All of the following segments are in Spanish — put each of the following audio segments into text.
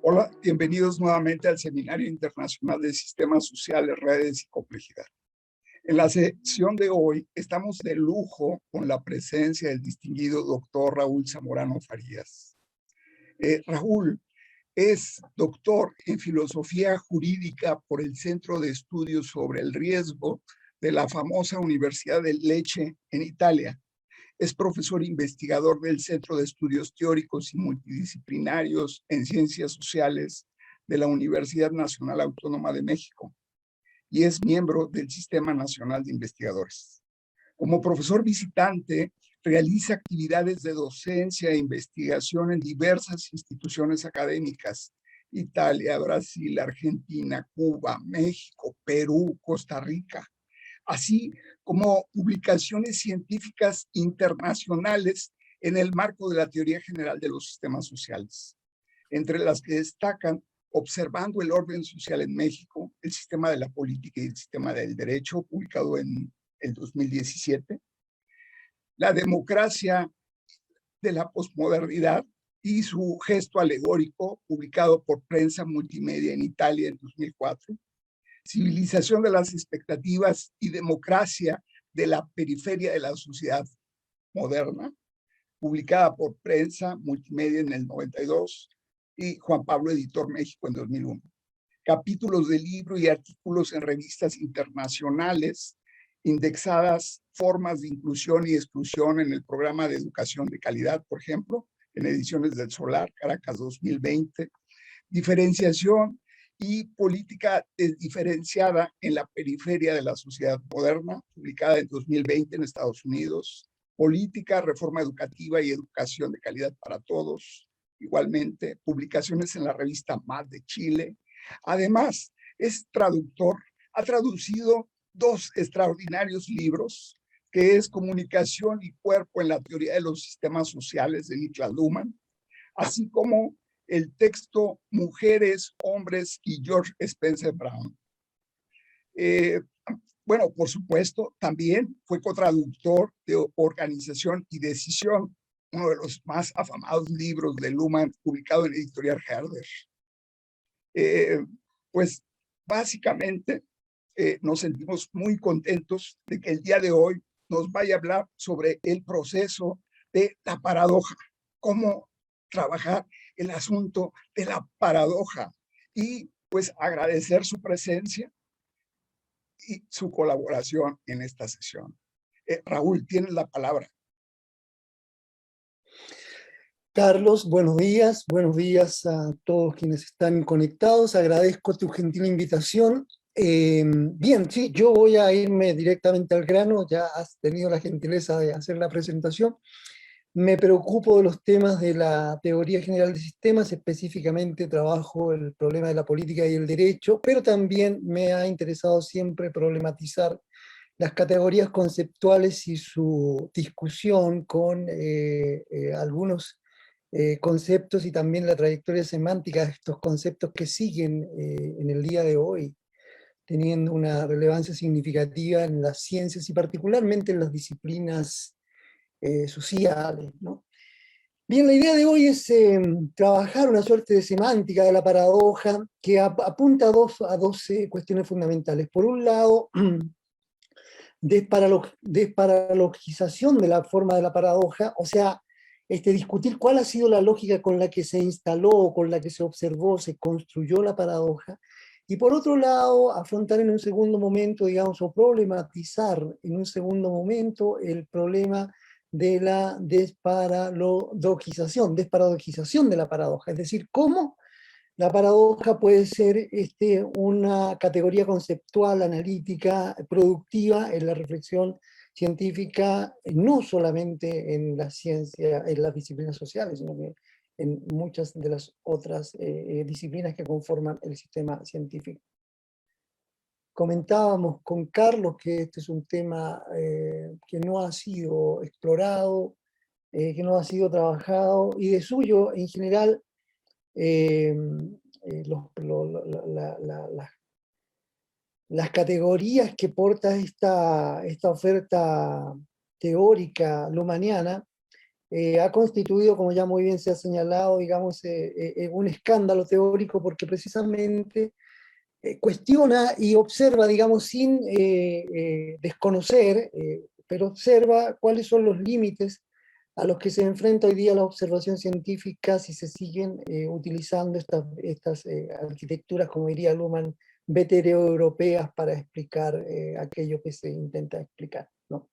Hola, bienvenidos nuevamente al Seminario Internacional de Sistemas Sociales, Redes y Complejidad. En la sesión de hoy estamos de lujo con la presencia del distinguido doctor Raúl Zamorano Farías. Raúl es doctor en Filosofía Jurídica por el Centro de Estudios sobre el Riesgo de la famosa Universidad de Lecce en Italia. Es profesor investigador del Centro de Estudios Teóricos y Multidisciplinarios en Ciencias Sociales de la Universidad Nacional Autónoma de México y es miembro del Sistema Nacional de Investigadores. Como profesor visitante, realiza actividades de docencia e investigación en diversas instituciones académicas: Italia, Brasil, Argentina, Cuba, México, Perú, Costa Rica, así como publicaciones científicas internacionales en el marco de la teoría general de los sistemas sociales, entre las que destacan Observando el orden social en México, el sistema de la política y el sistema del derecho, publicado en el 2017, La democracia de la posmodernidad y su gesto alegórico, publicado por Prensa Multimedia en Italia en 2004, Civilización de las expectativas y democracia de la periferia de la sociedad moderna, publicada por Prensa Multimedia en el 92 y Juan Pablo Editor México en 2001. Capítulos de libro y artículos en revistas internacionales, indexadas Formas de inclusión y exclusión en el programa de educación de calidad, por ejemplo, en ediciones del Solar, Caracas 2020, Diferenciación y política desdiferenciada en la periferia de la sociedad moderna, publicada en 2020 en Estados Unidos, Política, Reforma Educativa y Educación de Calidad para Todos, igualmente, publicaciones en la revista Más de Chile. Además, es traductor, ha traducido 2 extraordinarios libros, que es Comunicación y Cuerpo en la Teoría de los Sistemas Sociales de Niklas Luhmann, así como el texto Mujeres, Hombres y George Spencer Brown. Bueno, por supuesto, también fue cotraductor de Organización y Decisión, uno de los más afamados libros de Luhmann, publicado en Editorial Herder. Pues básicamente nos sentimos muy contentos de que el día de hoy nos vaya a hablar sobre el proceso de la paradoja, cómo trabajar el asunto de la paradoja, y pues agradecer su presencia y su colaboración en esta sesión. Raúl, tienes la palabra. Carlos, buenos días a todos quienes están conectados, agradezco tu gentil invitación. Bien, sí, yo voy a irme directamente al grano, ya has tenido la gentileza de hacer la presentación. Me preocupo de los temas de la teoría general de sistemas, específicamente trabajo el problema de la política y el derecho, pero también me ha interesado siempre problematizar las categorías conceptuales y su discusión con algunos conceptos y también la trayectoria semántica de estos conceptos que siguen en el día de hoy, teniendo una relevancia significativa en las ciencias y particularmente en las disciplinas sociales, ¿no? Bien, la idea de hoy es trabajar una suerte de semántica de la paradoja que apunta a dos cuestiones fundamentales. Por un lado, desparalogización de la forma de la paradoja, o sea, discutir cuál ha sido la lógica con la que se instaló, con la que se observó, se construyó la paradoja, y por otro lado, afrontar en un segundo momento, digamos, o problematizar en un segundo momento el problema de la desparadogización de la paradoja, es decir, cómo la paradoja puede ser una categoría conceptual, analítica, productiva en la reflexión científica, no solamente en la ciencia, en las disciplinas sociales, sino que en muchas de las otras disciplinas que conforman el sistema científico. Comentábamos con Carlos que este es un tema que no ha sido explorado, que no ha sido trabajado, y de suyo, en general, las categorías que porta esta oferta teórica luhmanniana ha constituido, como ya muy bien se ha señalado, digamos, un escándalo teórico porque precisamente cuestiona y observa, digamos, sin desconocer, pero observa cuáles son los límites a los que se enfrenta hoy día la observación científica si se siguen utilizando estas arquitecturas, como diría Luhmann, veteroeuropeas para explicar aquello que se intenta explicar, ¿no?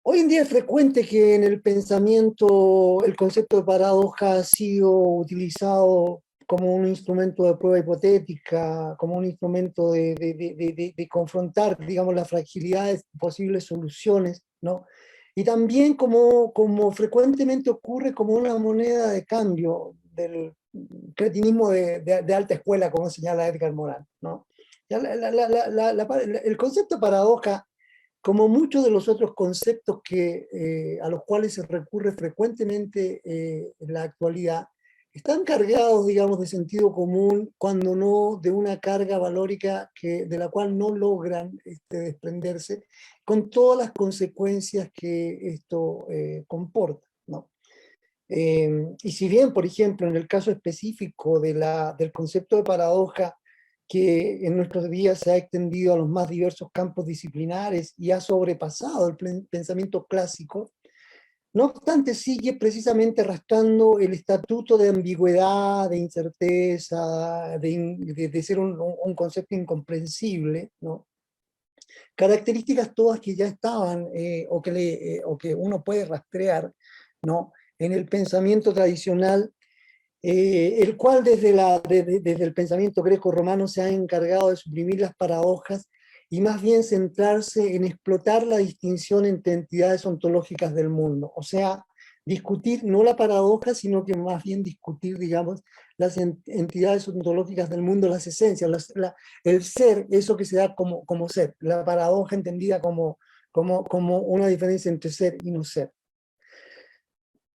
Hoy en día es frecuente que en el pensamiento el concepto de paradoja ha sido utilizado como un instrumento de prueba hipotética, como un instrumento de confrontar, digamos, las fragilidades, posibles soluciones, ¿no? Y también como frecuentemente ocurre como una moneda de cambio del cretinismo de alta escuela, como señala Edgar Morin, ¿no? El concepto de paradoja, como muchos de los otros conceptos a los cuales se recurre frecuentemente en la actualidad, están cargados, digamos, de sentido común, cuando no de una carga valórica de la cual no logran desprenderse, con todas las consecuencias que esto comporta, ¿no? Y si bien, por ejemplo, en el caso específico del concepto de paradoja, que en nuestros días se ha extendido a los más diversos campos disciplinares y ha sobrepasado el pensamiento clásico, no obstante sigue precisamente arrastrando el estatuto de ambigüedad, de incerteza, de ser un concepto incomprensible, ¿no? Características todas que ya estaban o que uno puede rastrear, ¿no?, en el pensamiento tradicional, el cual desde el pensamiento greco-romano se ha encargado de suprimir las paradojas y más bien centrarse en explotar la distinción entre entidades ontológicas del mundo. O sea, discutir no la paradoja, sino que más bien discutir, digamos, las entidades ontológicas del mundo, las esencias, el ser, eso que se da como ser, la paradoja entendida como una diferencia entre ser y no ser.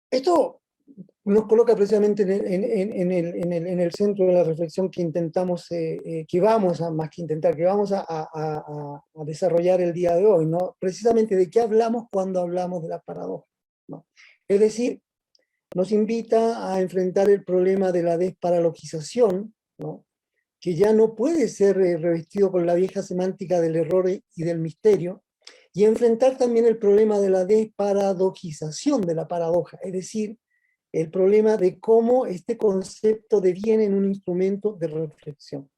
Esto nos coloca precisamente en el centro de la reflexión que intentamos, que vamos a, más que intentar, que vamos a desarrollar el día de hoy, ¿no? Precisamente de qué hablamos cuando hablamos de la paradoja, ¿no? Es decir, nos invita a enfrentar el problema de la desparalogización, ¿no?, que ya no puede ser revestido con la vieja semántica del error y del misterio, y enfrentar también el problema de la desparadojización de la paradoja, es decir, el problema de cómo este concepto deviene en un instrumento de reflexión.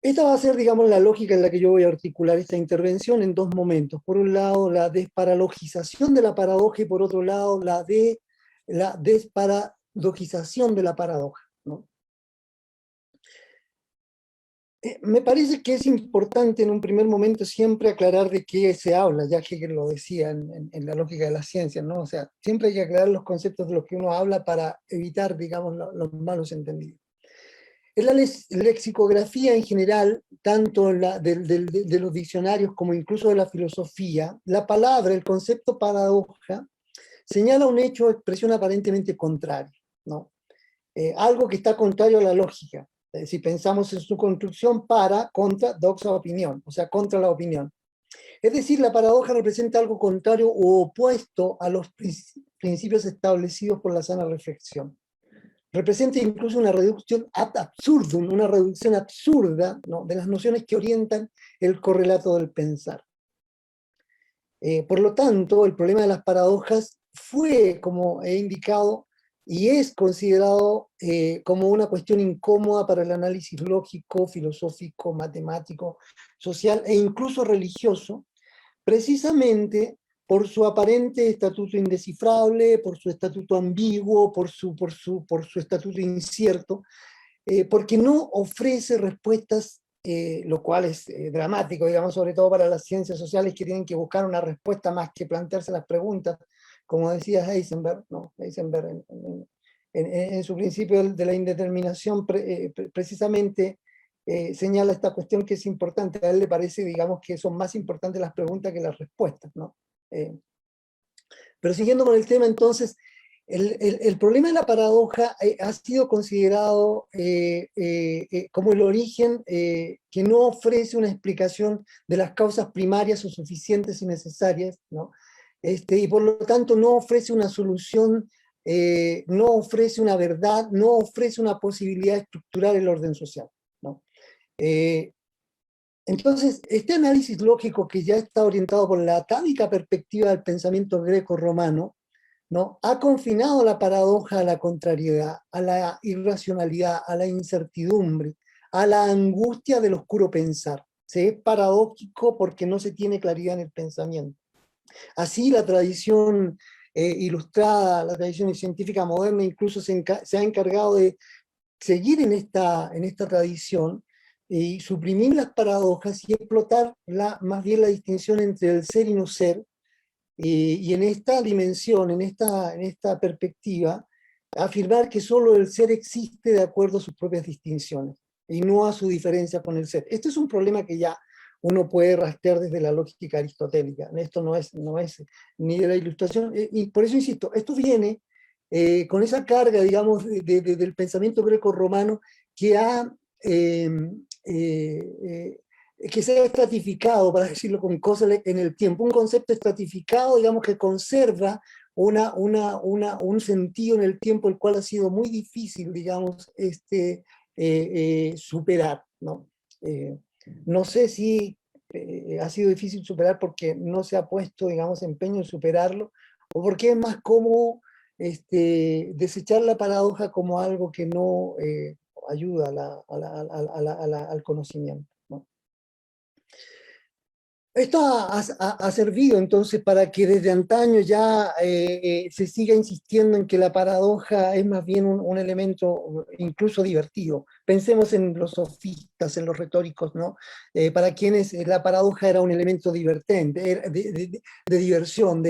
Esta va a ser, digamos, la lógica en la que yo voy a articular esta intervención en dos momentos. Por un lado, la desparalogización de la paradoja, y por otro lado, la desparadojización de la paradoja, ¿no? Me parece que es importante en un primer momento siempre aclarar de qué se habla, ya que lo decía en la lógica de las ciencias, ¿no? O sea, siempre hay que aclarar los conceptos de los que uno habla para evitar, digamos, los malos entendidos. En la lexicografía en general, tanto de los diccionarios como incluso de la filosofía, la palabra, el concepto paradoja, señala un hecho o expresión aparentemente contraria, ¿no? Algo que está contrario a la lógica. Si pensamos en su construcción, contra, doxa, opinión, o sea, contra la opinión. Es decir, la paradoja representa algo contrario o opuesto a los principios establecidos por la sana reflexión. Representa incluso una reducción ad absurdum, una reducción absurda, ¿no?, de las nociones que orientan el correlato del pensar. Por lo tanto, el problema de las paradojas fue, como he indicado, y es considerado como una cuestión incómoda para el análisis lógico, filosófico, matemático, social e incluso religioso, precisamente por su aparente estatuto indescifrable, por su estatuto ambiguo, por su estatuto incierto, porque no ofrece respuestas, lo cual es dramático, digamos, sobre todo para las ciencias sociales que tienen que buscar una respuesta más que plantearse las preguntas, como decía Heisenberg, ¿no? Heisenberg en su principio de la indeterminación precisamente señala esta cuestión que es importante. A él le parece, digamos, que son más importantes las preguntas que las respuestas, ¿no? Pero siguiendo con el tema, entonces, el problema de la paradoja ha sido considerado como el origen que no ofrece una explicación de las causas primarias o suficientes y necesarias, ¿no?, y por lo tanto no ofrece una solución, no ofrece una verdad, no ofrece una posibilidad de estructurar el orden social, ¿no? Entonces, este análisis lógico que ya está orientado por la atávica perspectiva del pensamiento greco-romano, ¿no?, ha confinado la paradoja a la contrariedad, a la irracionalidad, a la incertidumbre, a la angustia del oscuro pensar. Se es paradójico porque no se tiene claridad en el pensamiento. Así la tradición ilustrada, la tradición científica moderna incluso se ha encargado de seguir en esta tradición y suprimir las paradojas y explotar más bien la distinción entre el ser y no ser, y en esta dimensión, en esta perspectiva, afirmar que solo el ser existe de acuerdo a sus propias distinciones y no a su diferencia con el ser. Este es un problema que ya uno puede rastrear desde la lógica aristotélica. Esto no es ni de la ilustración, y por eso insisto, esto viene con esa carga, digamos, del pensamiento greco-romano que eh, eh, que se ha estratificado, para decirlo con cosas en el tiempo, un concepto estratificado, digamos, que conserva un sentido en el tiempo el cual ha sido muy difícil, digamos, superar, ¿no? No sé si ha sido difícil superar porque no se ha puesto, digamos, empeño en superarlo, o porque es más cómodo desechar la paradoja como algo que no ayuda al conocimiento, ¿no? Esto ha servido entonces para que desde antaño ya se siga insistiendo en que la paradoja es más bien un elemento incluso divertido. Pensemos en los sofistas, en los retóricos, ¿no? Para quienes la paradoja era un elemento divertente, de diversión,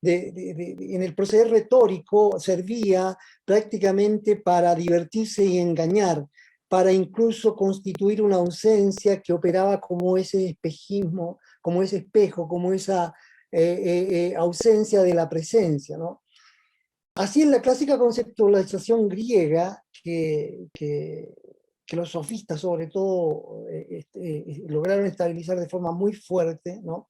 en el proceder retórico servía prácticamente para divertirse y engañar, para incluso constituir una ausencia que operaba como ese espejismo, como ese espejo, como esa ausencia de la presencia, ¿no? Así en la clásica conceptualización griega, que los sofistas sobre todo lograron estabilizar de forma muy fuerte, ¿no?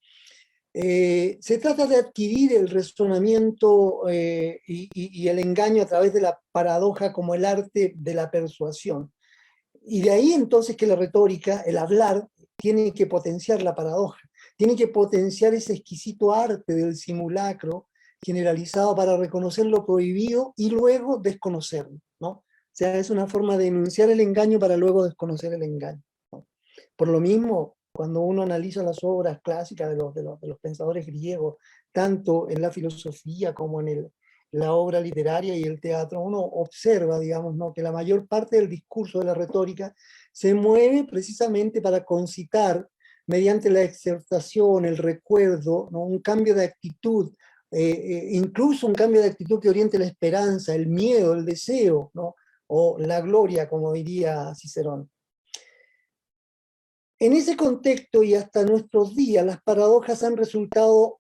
Se trata de adquirir el razonamiento y el engaño a través de la paradoja como el arte de la persuasión. Y de ahí entonces que la retórica, el hablar, tiene que potenciar la paradoja, tiene que potenciar ese exquisito arte del simulacro generalizado para reconocer lo prohibido y luego desconocerlo, ¿no? O sea, es una forma de enunciar el engaño para luego desconocer el engaño, ¿no? Por lo mismo, cuando uno analiza las obras clásicas de los pensadores griegos, tanto en la filosofía como en la obra literaria y el teatro, uno observa, digamos, ¿no?, que la mayor parte del discurso de la retórica se mueve precisamente para concitar, mediante la exaltación, el recuerdo, ¿no?, un cambio de actitud, incluso un cambio de actitud que oriente la esperanza, el miedo, el deseo, ¿no?, o la gloria, como diría Cicerón. En ese contexto y hasta nuestros días, las paradojas han resultado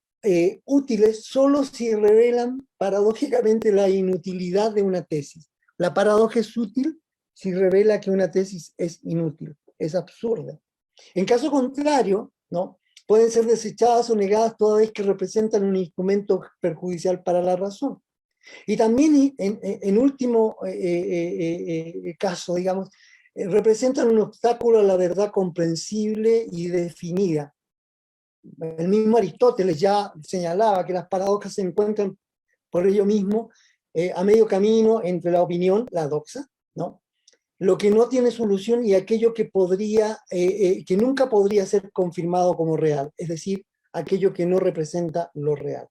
útiles solo si revelan paradójicamente la inutilidad de una tesis. La paradoja es útil si revela que una tesis es inútil, es absurda. En caso contrario, ¿no?, pueden ser desechadas o negadas toda vez que representan un instrumento perjudicial para la razón. Y también, en último caso, digamos, representan un obstáculo a la verdad comprensible y definida. El mismo Aristóteles ya señalaba que las paradojas se encuentran por ello mismo a medio camino entre la opinión, la doxa, ¿no?, lo que no tiene solución y aquello que que nunca podría ser confirmado como real, es decir, aquello que no representa lo real.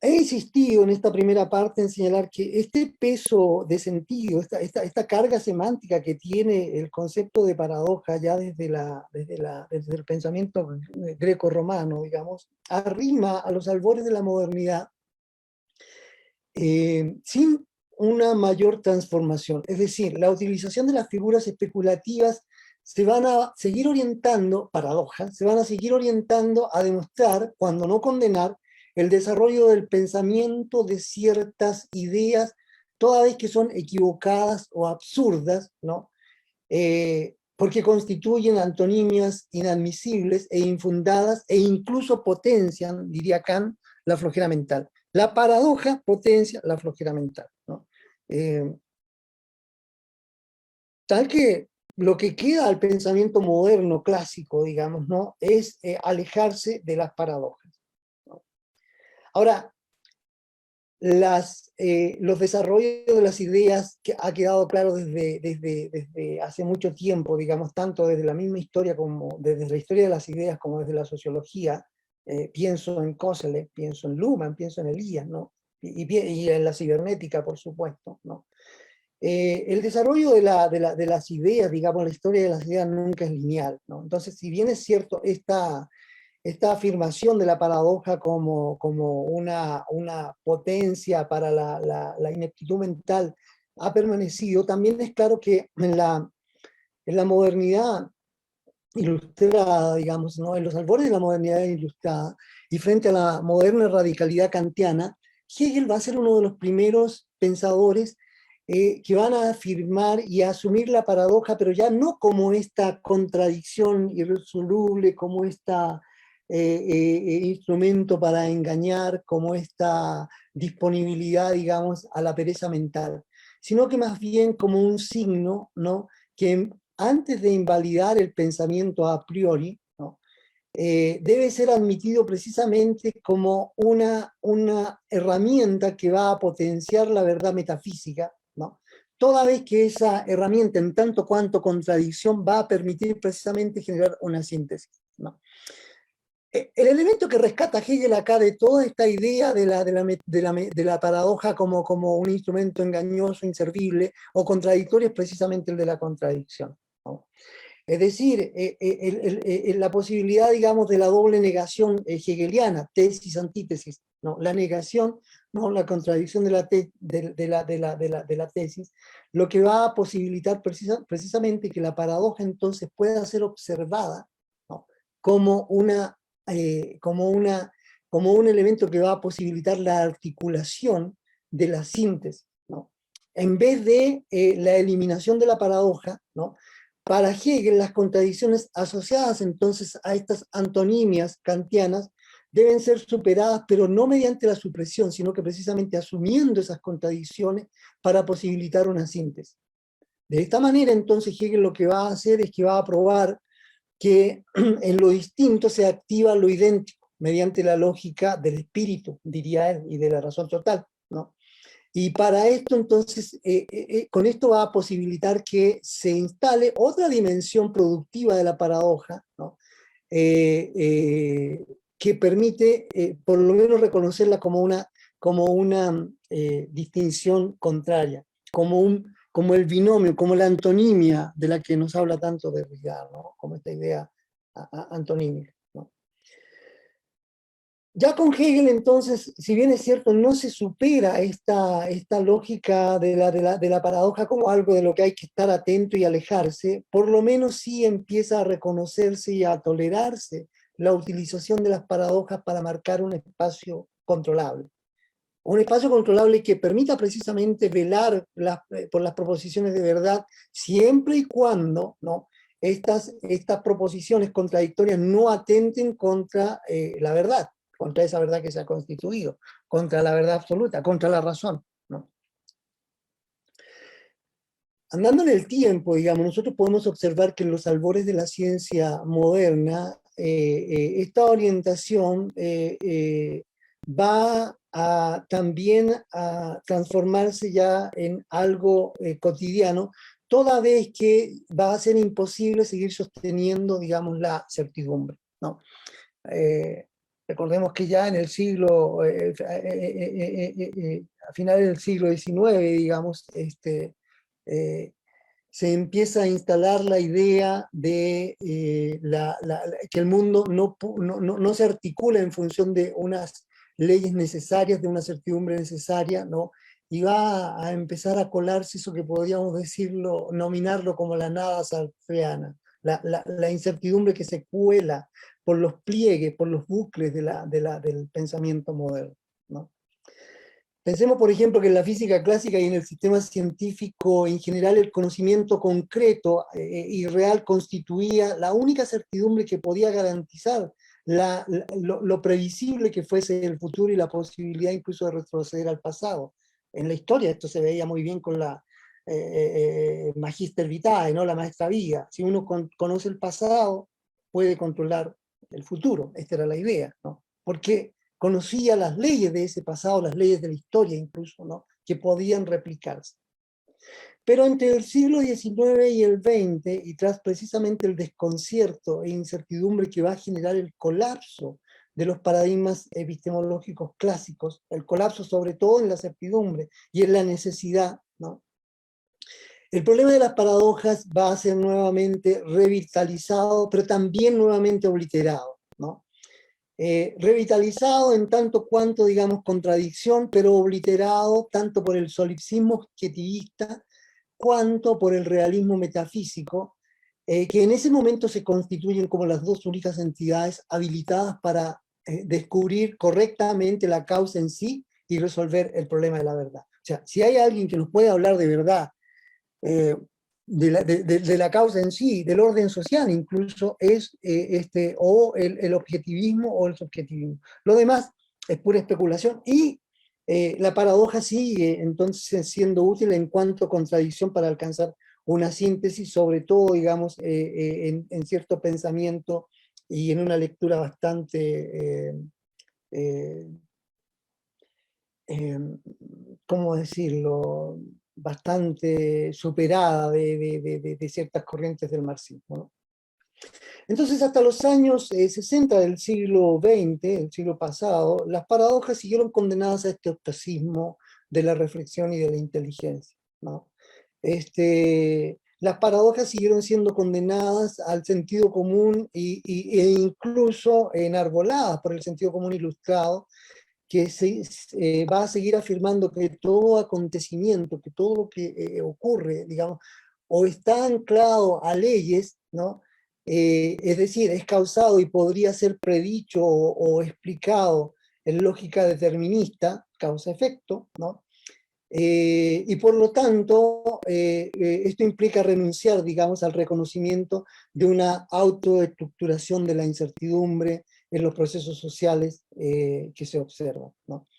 He insistido en esta primera parte en señalar que este peso de sentido, esta carga semántica que tiene el concepto de paradoja ya desde el pensamiento greco-romano, digamos, arrima a los albores de la modernidad sin una mayor transformación. Es decir, la utilización de las figuras especulativas se van a seguir orientando, paradojas, se van a seguir orientando a demostrar, cuando no condenar, el desarrollo del pensamiento de ciertas ideas, toda vez que son equivocadas o absurdas, ¿no? porque constituyen antonimias inadmisibles e infundadas e incluso potencian, diría Kant, la flojera mental. La paradoja potencia la flojera mental, ¿no? Tal que lo que queda al pensamiento moderno, clásico, digamos, ¿no? Es alejarse de las paradojas, ¿no? Ahora, los desarrollos de las ideas que ha quedado claro desde hace mucho tiempo, digamos, tanto desde la misma historia como desde la historia de las ideas como desde la sociología. Pienso en Kosellev, pienso en Luhmann, pienso en Elías, ¿no? Y en la cibernética, por supuesto, ¿no? El desarrollo de las ideas, digamos, la historia de las ideas nunca es lineal, ¿no? Entonces, si bien es cierto, esta afirmación de la paradoja como una potencia para la ineptitud mental ha permanecido, también es claro que en la modernidad ilustrada, digamos, ¿no? En los albores de la modernidad ilustrada y frente a la moderna radicalidad kantiana, Hegel va a ser uno de los primeros pensadores que van a afirmar y a asumir la paradoja, pero ya no como esta contradicción irresoluble, como esta instrumento para engañar, como esta disponibilidad, digamos, a la pereza mental, sino que más bien como un signo, ¿no? Que antes de invalidar el pensamiento a priori, ¿no? Debe ser admitido precisamente como una herramienta que va a potenciar la verdad metafísica, ¿no? Toda vez que esa herramienta, en tanto cuanto contradicción, va a permitir precisamente generar una síntesis, ¿no? El elemento que rescata Hegel acá de toda esta idea de la paradoja como un instrumento engañoso, inservible o contradictorio es precisamente el de la contradicción, ¿no? Es decir, la posibilidad, digamos, de la doble negación hegeliana, tesis, antítesis, ¿no? La negación, ¿no? La contradicción de la tesis, lo que va a posibilitar precisamente que la paradoja entonces pueda ser observada, ¿no? como como un elemento que va a posibilitar la articulación de la síntesis, ¿no? En vez de la eliminación de la paradoja, ¿no? Para Hegel, las contradicciones asociadas entonces a estas antonimias kantianas deben ser superadas, pero no mediante la supresión, sino que precisamente asumiendo esas contradicciones para posibilitar una síntesis. De esta manera, entonces, Hegel lo que va a hacer es que va a probar que en lo distinto se activa lo idéntico, mediante la lógica del espíritu, diría él, y de la razón total, ¿no? Y para esto, entonces, con esto va a posibilitar que se instale otra dimensión productiva de la paradoja, ¿no? Que permite, por lo menos, reconocerla como una distinción contraria, como el binomio, como la antonimia de la que nos habla tanto Derrida, ¿no? Como esta idea antonímica, ¿no? Ya con Hegel, entonces, si bien es cierto, no se supera esta lógica de la paradoja como algo de lo que hay que estar atento y alejarse, por lo menos sí empieza a reconocerse y a tolerarse la utilización de las paradojas para marcar un espacio controlable. Un espacio controlable que permita precisamente velar por las proposiciones de verdad, siempre y cuando, ¿no? Estas proposiciones contradictorias no atenten contra la verdad, contra esa verdad que se ha constituido, contra la verdad absoluta, contra la razón, ¿no? Andando en el tiempo, digamos, nosotros podemos observar que en los albores de la ciencia moderna, esta orientación va también a transformarse ya en algo cotidiano, toda vez que va a ser imposible seguir sosteniendo, digamos, la certidumbre, ¿no? Recordemos que ya en el siglo, a finales del siglo XIX, digamos, se empieza a instalar la idea de que el mundo no se articula en función de unas leyes necesarias, de una certidumbre necesaria, ¿no? Y va a empezar a colarse eso que podríamos decirlo, nominarlo como la nada salfreana, la incertidumbre que se cuela por los pliegues, por los bucles del pensamiento moderno, ¿no? Pensemos, por ejemplo, que en la física clásica y en el sistema científico en general el conocimiento concreto y real constituía la única certidumbre que podía garantizar lo previsible que fuese el futuro y la posibilidad incluso de retroceder al pasado. En la historia esto se veía muy bien con la Magister Vitae, ¿no? La maestra viga. Si uno conoce el pasado, puede controlar el futuro. Esta era la idea, ¿no? Porque conocía las leyes de ese pasado, las leyes de la historia incluso, ¿no? Que podían replicarse. Pero entre el siglo XIX y el XX, y tras precisamente el desconcierto e incertidumbre que va a generar el colapso de los paradigmas epistemológicos clásicos, el colapso sobre todo en la certidumbre y en la necesidad, ¿no? El problema de las paradojas va a ser nuevamente revitalizado, pero también nuevamente obliterado, ¿no? Revitalizado en tanto cuanto, digamos, contradicción, pero obliterado tanto por el solipsismo objetivista cuanto por el realismo metafísico, que en ese momento se constituyen como las dos únicas entidades habilitadas para descubrir correctamente la causa en sí y resolver el problema de la verdad. O sea, si hay alguien que nos puede hablar de verdad, eh, de la causa en sí, del orden social incluso, es o el objetivismo o el subjetivismo. Lo demás es pura especulación y la paradoja sigue entonces siendo útil en cuanto a contradicción para alcanzar una síntesis, sobre todo, digamos, en cierto pensamiento y en una lectura bastante, eh, eh, ¿cómo decirlo?, bastante superada de ciertas corrientes del marxismo, ¿no? Entonces, hasta los años 60 del siglo XX, el siglo pasado, las paradojas siguieron condenadas a este ostracismo de la reflexión y de la inteligencia, ¿no? Las paradojas siguieron siendo condenadas al sentido común e incluso enarboladas por el sentido común ilustrado, que va a seguir afirmando que todo acontecimiento, que todo lo que ocurre, digamos, o está anclado a leyes, ¿no? Es decir, es causado y podría ser predicho o explicado en lógica determinista, causa-efecto, ¿no? Y por lo tanto, esto implica renunciar, digamos, al reconocimiento de una autoestructuración de la incertidumbre en los procesos sociales que se observan, ¿no?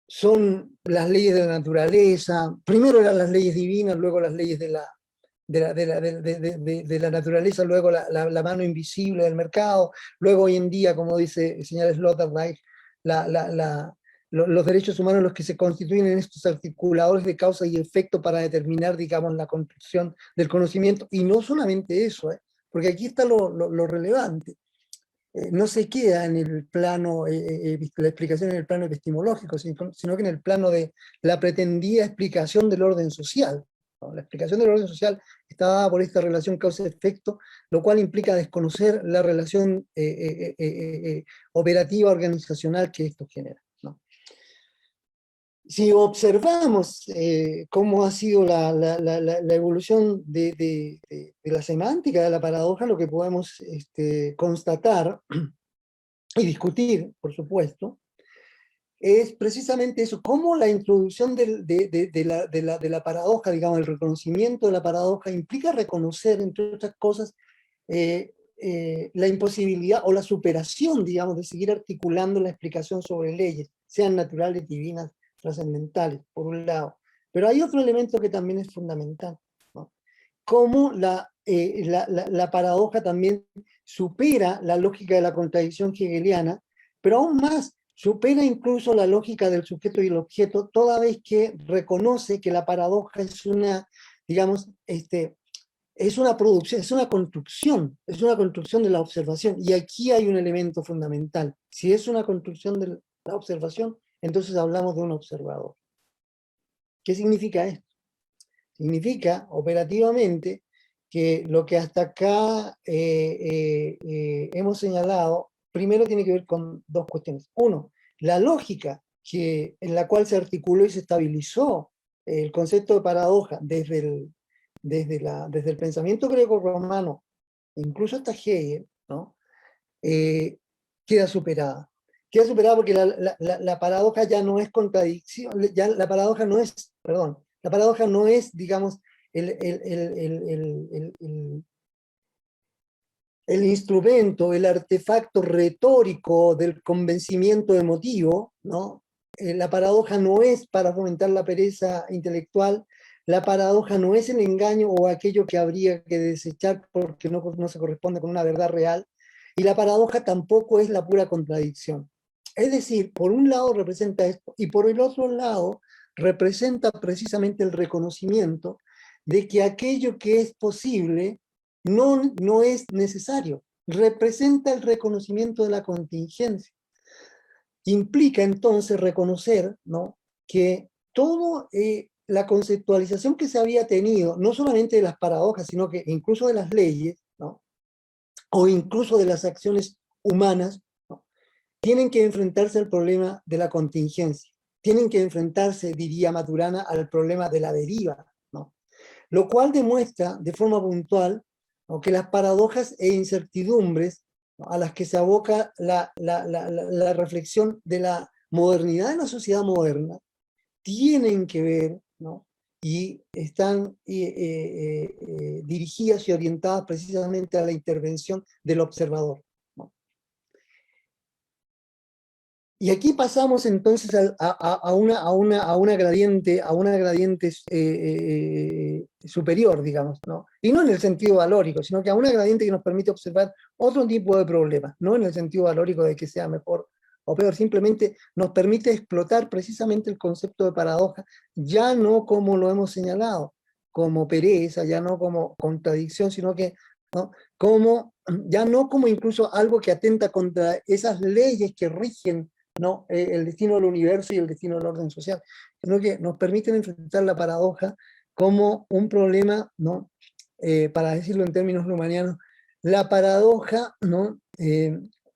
Son las leyes de la naturaleza, primero eran las leyes divinas, luego las leyes de la naturaleza, luego la mano invisible del mercado, luego hoy en día, como dice el señor Sloterdijk, los derechos humanos los que se constituyen en estos articuladores de causa y efecto para determinar, digamos, la construcción del conocimiento. Y no solamente eso, porque aquí está lo relevante. No se queda en el plano, la explicación en el plano epistemológico, sino que en el plano de la pretendida explicación del orden social, ¿no? La explicación del orden social está dada por esta relación causa-efecto, lo cual implica desconocer la relación operativa organizacional que esto genera, ¿no? Si observamos cómo ha sido la evolución de la semántica de la paradoja, lo que podemos constatar y discutir, por supuesto, es precisamente eso, cómo la introducción de la paradoja, digamos, el reconocimiento de la paradoja implica reconocer, entre otras cosas, la imposibilidad o la superación, digamos, de seguir articulando la explicación sobre leyes, sean naturales, divinas, trascendentales, por un lado. Pero hay otro elemento que también es fundamental, ¿no? Cómo la paradoja también supera la lógica de la contradicción hegeliana, pero aún más, supera incluso la lógica del sujeto y el objeto, toda vez que reconoce que la paradoja es una, digamos, es una producción, es una construcción de la observación. Y aquí hay un elemento fundamental. Si es una construcción de la observación, entonces hablamos de un observador. ¿Qué significa esto? Significa operativamente que lo que hasta acá hemos señalado, primero tiene que ver con dos cuestiones. Uno, la lógica en la cual se articuló y se estabilizó el concepto de paradoja desde el pensamiento greco-romano, incluso hasta Hegel, ¿no? Queda superada. queda superada porque la paradoja ya no es contradicción, ya la paradoja no es, perdón, la paradoja no es, digamos, el instrumento, el artefacto retórico del convencimiento emotivo, ¿no? La paradoja no es para fomentar la pereza intelectual, la paradoja no es el engaño o aquello que habría que desechar porque no se corresponde con una verdad real, y la paradoja tampoco es la pura contradicción. Es decir, por un lado representa esto, y por el otro lado representa precisamente el reconocimiento de que aquello que es posible no es necesario. Representa el reconocimiento de la contingencia. Implica entonces reconocer, ¿no?, que todo la conceptualización que se había tenido, no solamente de las paradojas, sino que incluso de las leyes, ¿no?, o incluso de las acciones humanas, ¿no?, tienen que enfrentarse al problema de la contingencia. Tienen que enfrentarse, diría Maturana, al problema de la deriva, ¿no? Lo cual demuestra de forma puntual, ¿no?, que las paradojas e incertidumbres, ¿no?, a las que se aboca la reflexión de la modernidad de la sociedad moderna tienen que ver, ¿no?, y están dirigidas y orientadas precisamente a la intervención del observador, ¿no? Y aquí pasamos entonces a una gradiente, superior, digamos, ¿no? Y no en el sentido valórico, sino que a una gradiente que nos permite observar otro tipo de problemas, no en el sentido valórico de que sea mejor o peor, simplemente nos permite explotar precisamente el concepto de paradoja, ya no como lo hemos señalado, como pereza, ya no como contradicción, sino que, ¿no?, como, ya no como incluso algo que atenta contra esas leyes que rigen, ¿no?, el destino del universo y el destino del orden social, sino que nos permiten enfrentar la paradoja como un problema, ¿no?, para decirlo en términos lumanianos, la paradoja, ¿no?,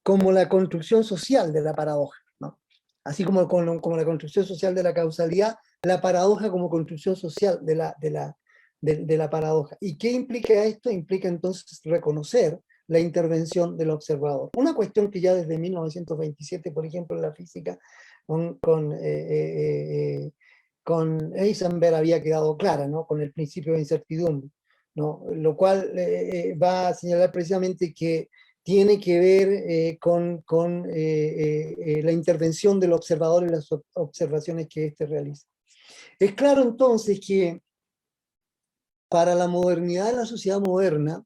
como la construcción social de la paradoja, ¿no? Así como la construcción social de la causalidad, la paradoja como construcción social de la paradoja. ¿Y qué implica esto? Implica entonces reconocer la intervención del observador. Una cuestión que ya desde 1927, por ejemplo, en la física, con Heisenberg había quedado clara, ¿no?, con el principio de incertidumbre, ¿no?, lo cual va a señalar precisamente que tiene que ver con la intervención del observador y las observaciones que éste realiza. Es claro entonces que para la modernidad de la sociedad moderna,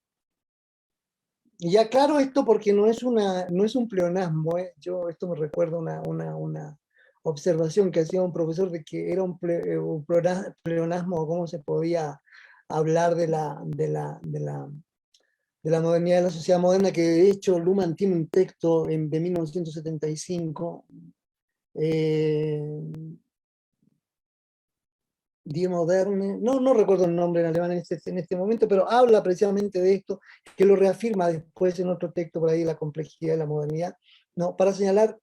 y aclaro esto porque no es un pleonasmo, esto me recuerda una observación que hacía un profesor de que era un pleonasmo, cómo se podía hablar de la modernidad de la sociedad moderna, que de hecho Luhmann tiene un texto de 1975, Die Moderne, no recuerdo el nombre en alemán en este momento, pero habla precisamente de esto, que lo reafirma después en otro texto por ahí, la complejidad de la modernidad, ¿no?, para señalar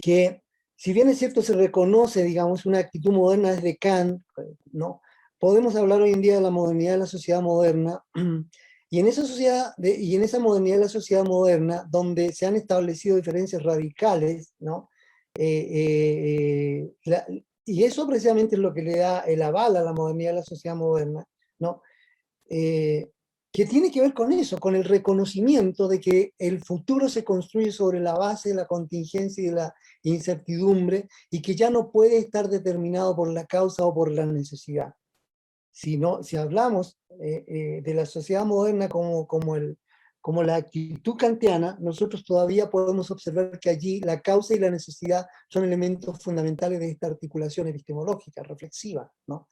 que, si bien es cierto, se reconoce, digamos, una actitud moderna desde Kant, ¿no?, podemos hablar hoy en día de la modernidad de la sociedad moderna, y en esa y en esa modernidad de la sociedad moderna, donde se han establecido diferencias radicales, ¿no?, y eso precisamente es lo que le da el aval a la modernidad de la sociedad moderna, ¿no?, que tiene que ver con eso, con el reconocimiento de que el futuro se construye sobre la base de la contingencia y de la incertidumbre, y que ya no puede estar determinado por la causa o por la necesidad. Si hablamos de la sociedad moderna como la actitud kantiana, nosotros todavía podemos observar que allí la causa y la necesidad son elementos fundamentales de esta articulación epistemológica, reflexiva, ¿no?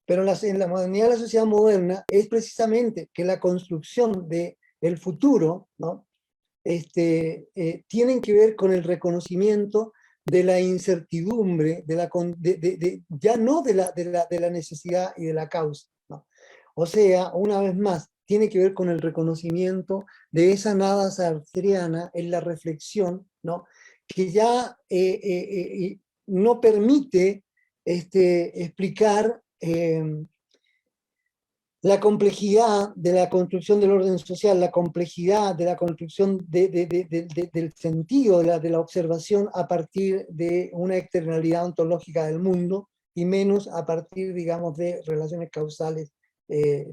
Pero en la modernidad de la sociedad moderna es precisamente que la construcción del futuro, ¿no?, tienen que ver con el reconocimiento de la incertidumbre, ya no de la necesidad y de la causa, ¿no? O sea, una vez más, tiene que ver con el reconocimiento de esa nada sartreana en la reflexión, ¿no?, que ya no permite explicar la complejidad de la construcción del orden social, la complejidad de la construcción del sentido de la observación a partir de una externalidad ontológica del mundo y menos a partir, digamos, de relaciones causales,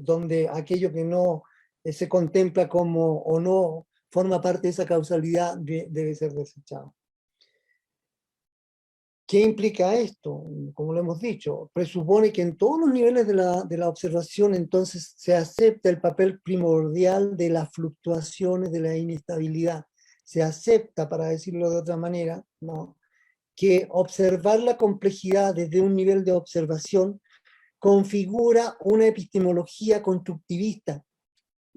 donde aquello que no se contempla como o no forma parte de esa causalidad debe ser desechado. ¿Qué implica esto? Como lo hemos dicho, presupone que en todos los niveles de la observación entonces se acepta el papel primordial de las fluctuaciones, de la inestabilidad. Se acepta, para decirlo de otra manera, ¿no?, que observar la complejidad desde un nivel de observación configura una epistemología constructivista.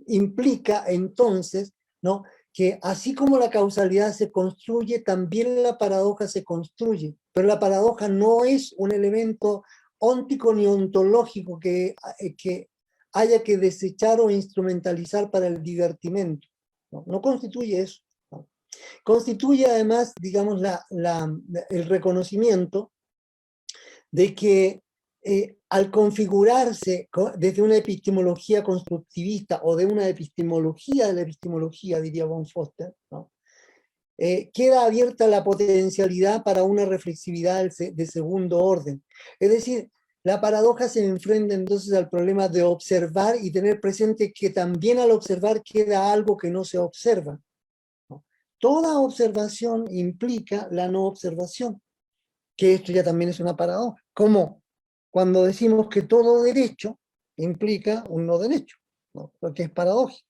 Implica entonces, ¿no?, que así como la causalidad se construye, también la paradoja se construye. Pero la paradoja no es un elemento óntico ni ontológico que haya que desechar o instrumentalizar para el divertimento. No constituye eso. ¿No? Constituye además, digamos, el reconocimiento de que al configurarse desde una epistemología constructivista o de una epistemología de la epistemología, diría von Foster, ¿no?, queda abierta la potencialidad para una reflexividad de segundo orden. Es decir, la paradoja se enfrenta entonces al problema de observar y tener presente que también al observar queda algo que no se observa, ¿no? Toda observación implica la no observación, que esto ya también es una paradoja. Como cuando decimos que todo derecho implica un no derecho, ¿no?, lo que es paradójico.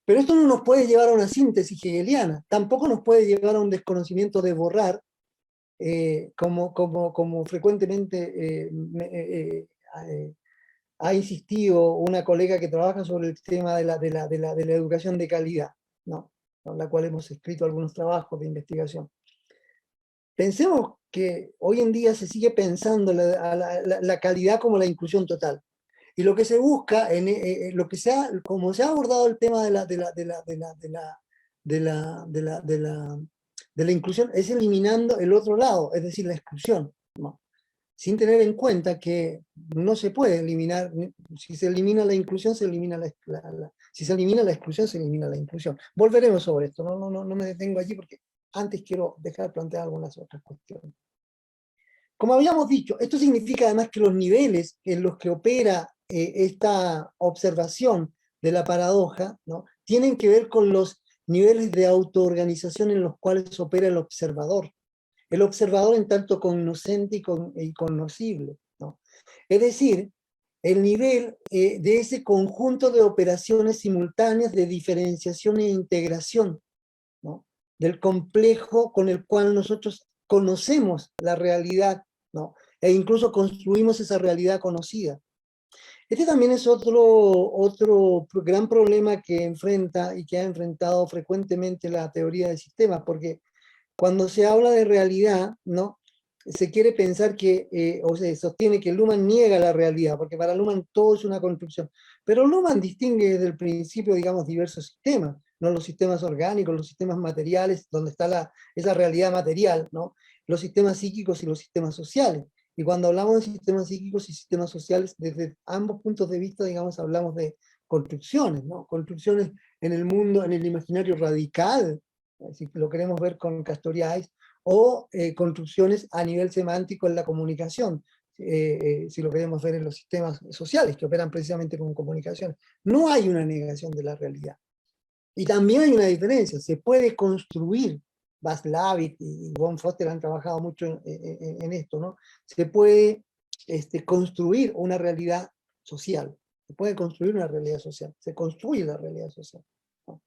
Pero esto no nos puede llevar a una síntesis hegeliana, tampoco nos puede llevar a un desconocimiento de borrar, como frecuentemente ha insistido una colega que trabaja sobre el tema de la educación de calidad, ¿no?, con la cual hemos escrito algunos trabajos de investigación. Pensemos que hoy en día se sigue pensando la calidad como la inclusión total. Y lo que se busca, como se ha abordado el tema de la inclusión, es eliminando el otro lado, es decir, la exclusión, ¿no?, sin tener en cuenta que no se puede eliminar, si se elimina la inclusión, se elimina si se elimina la exclusión, se elimina la inclusión. Volveremos sobre esto, no me detengo allí porque antes quiero dejar plantear algunas otras cuestiones. Como habíamos dicho, esto significa además que los niveles en los que opera esta observación de la paradoja, ¿no?, tienen que ver con los niveles de autoorganización en los cuales opera el observador. El observador en tanto cognoscente y cognoscible, ¿no? Es decir, el nivel de ese conjunto de operaciones simultáneas de diferenciación e integración, ¿no?, del complejo con el cual nosotros conocemos la realidad, ¿no?, e incluso construimos esa realidad conocida. Este también es otro gran problema que enfrenta y que ha enfrentado frecuentemente la teoría de sistemas, porque cuando se habla de realidad, ¿no?, se quiere pensar que, o se sostiene que Luhmann niega la realidad, porque para Luhmann todo es una construcción. Pero Luhmann distingue desde el principio, digamos, diversos sistemas, ¿no?, los sistemas orgánicos, los sistemas materiales, donde está esa realidad material, ¿no?, los sistemas psíquicos y los sistemas sociales. Y cuando hablamos de sistemas psíquicos y sistemas sociales, desde ambos puntos de vista, digamos, hablamos de construcciones, ¿no?, construcciones en el mundo, en el imaginario radical, si lo queremos ver con Castoriadis, o construcciones a nivel semántico en la comunicación, si lo queremos ver en los sistemas sociales que operan precisamente con comunicación. No hay una negación de la realidad. Y también hay una diferencia, se puede construir, Václav y von Foster han trabajado mucho en esto, ¿no? Se puede construir una realidad social, se puede construir una realidad social, se construye la realidad social, ¿no?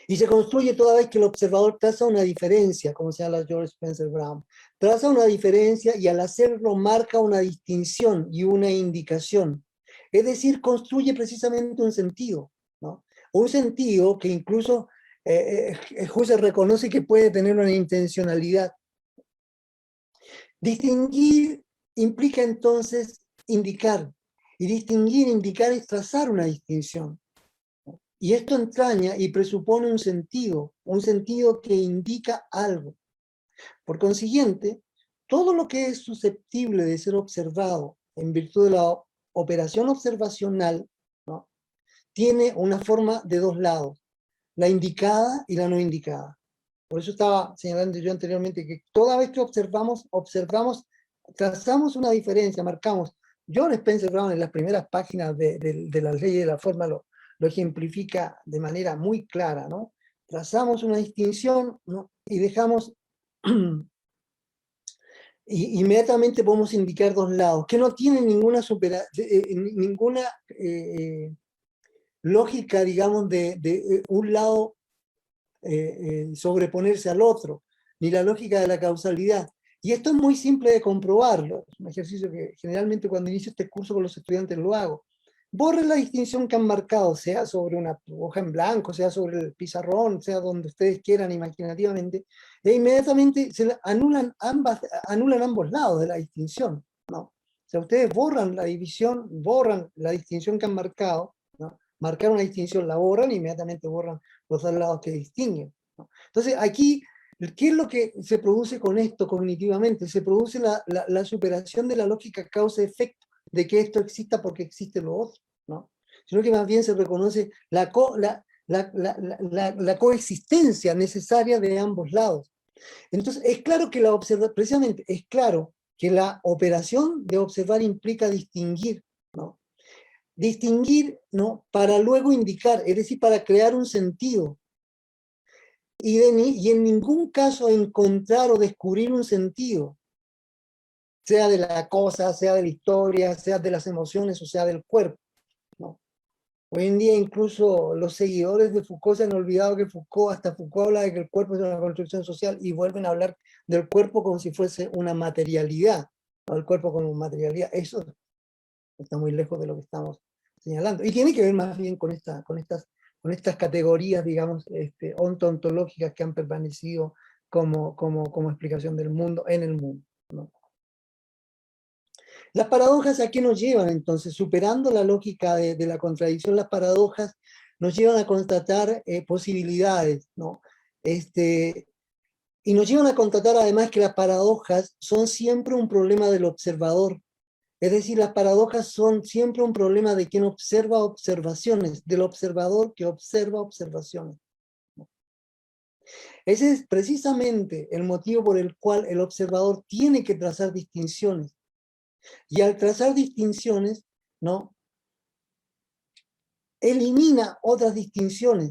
Y se construye toda vez que el observador traza una diferencia, como se llama George Spencer Brown. Traza una diferencia y al hacerlo marca una distinción y una indicación. Es decir, construye precisamente un sentido, ¿no? Un sentido que incluso Husserl reconoce que puede tener una intencionalidad. Distinguir implica entonces indicar. Y distinguir, indicar es trazar una distinción. Y esto entraña y presupone un sentido que indica algo. Por consiguiente, todo lo que es susceptible de ser observado en virtud de la operación observacional, ¿no?, tiene una forma de dos lados, la indicada y la no indicada. Por eso estaba señalando yo anteriormente que toda vez que observamos, trazamos una diferencia, marcamos. John Spencer Brown en las primeras páginas de la ley de la forma lo ejemplifica de manera muy clara, ¿no? Trazamos una distinción, ¿no?, y dejamos, inmediatamente podemos indicar dos lados, que no tienen ninguna lógica, digamos, de un lado sobreponerse al otro, ni la lógica de la causalidad. Y esto es muy simple de comprobarlo. Es un ejercicio que generalmente cuando inicio este curso con los estudiantes lo hago. Borren la distinción que han marcado, sea sobre una hoja en blanco, sea sobre el pizarrón, sea donde ustedes quieran imaginativamente, e inmediatamente se anulan ambos lados de la distinción, ¿no? O sea, ustedes borran la división, borran la distinción que han marcado, ¿no? Marcar una distinción, la borran, e inmediatamente borran los dos lados que distinguen, ¿no? Entonces, aquí, ¿qué es lo que se produce con esto cognitivamente? Se produce la superación de la lógica causa-efecto, de que esto exista porque existe lo otro, ¿no? Sino que más bien se reconoce la coexistencia necesaria de ambos lados. Entonces, es claro que precisamente es claro que la operación de observar implica distinguir, ¿no? Distinguir, ¿no?, para luego indicar, es decir, para crear un sentido. Y en ningún caso encontrar o descubrir un sentido, sea de la cosa, sea de la historia, sea de las emociones o sea del cuerpo, ¿no? Hoy en día incluso los seguidores de Foucault se han olvidado que hasta Foucault habla de que el cuerpo es una construcción social y vuelven a hablar del cuerpo como si fuese una materialidad, ¿no? El cuerpo como materialidad. Eso está muy lejos de lo que estamos señalando. Y tiene que ver más bien con estas categorías, digamos, ontológicas que han permanecido como explicación del mundo en el mundo, ¿no? Las paradojas, ¿a qué nos llevan entonces? Superando la lógica de la contradicción, las paradojas nos llevan a constatar posibilidades, ¿no? Y nos llevan a constatar además que las paradojas son siempre un problema del observador. Es decir, las paradojas son siempre un problema de quien observa observaciones, del observador que observa observaciones. Ese es precisamente el motivo por el cual el observador tiene que trazar distinciones. Y al trazar distinciones, ¿no?, elimina otras distinciones.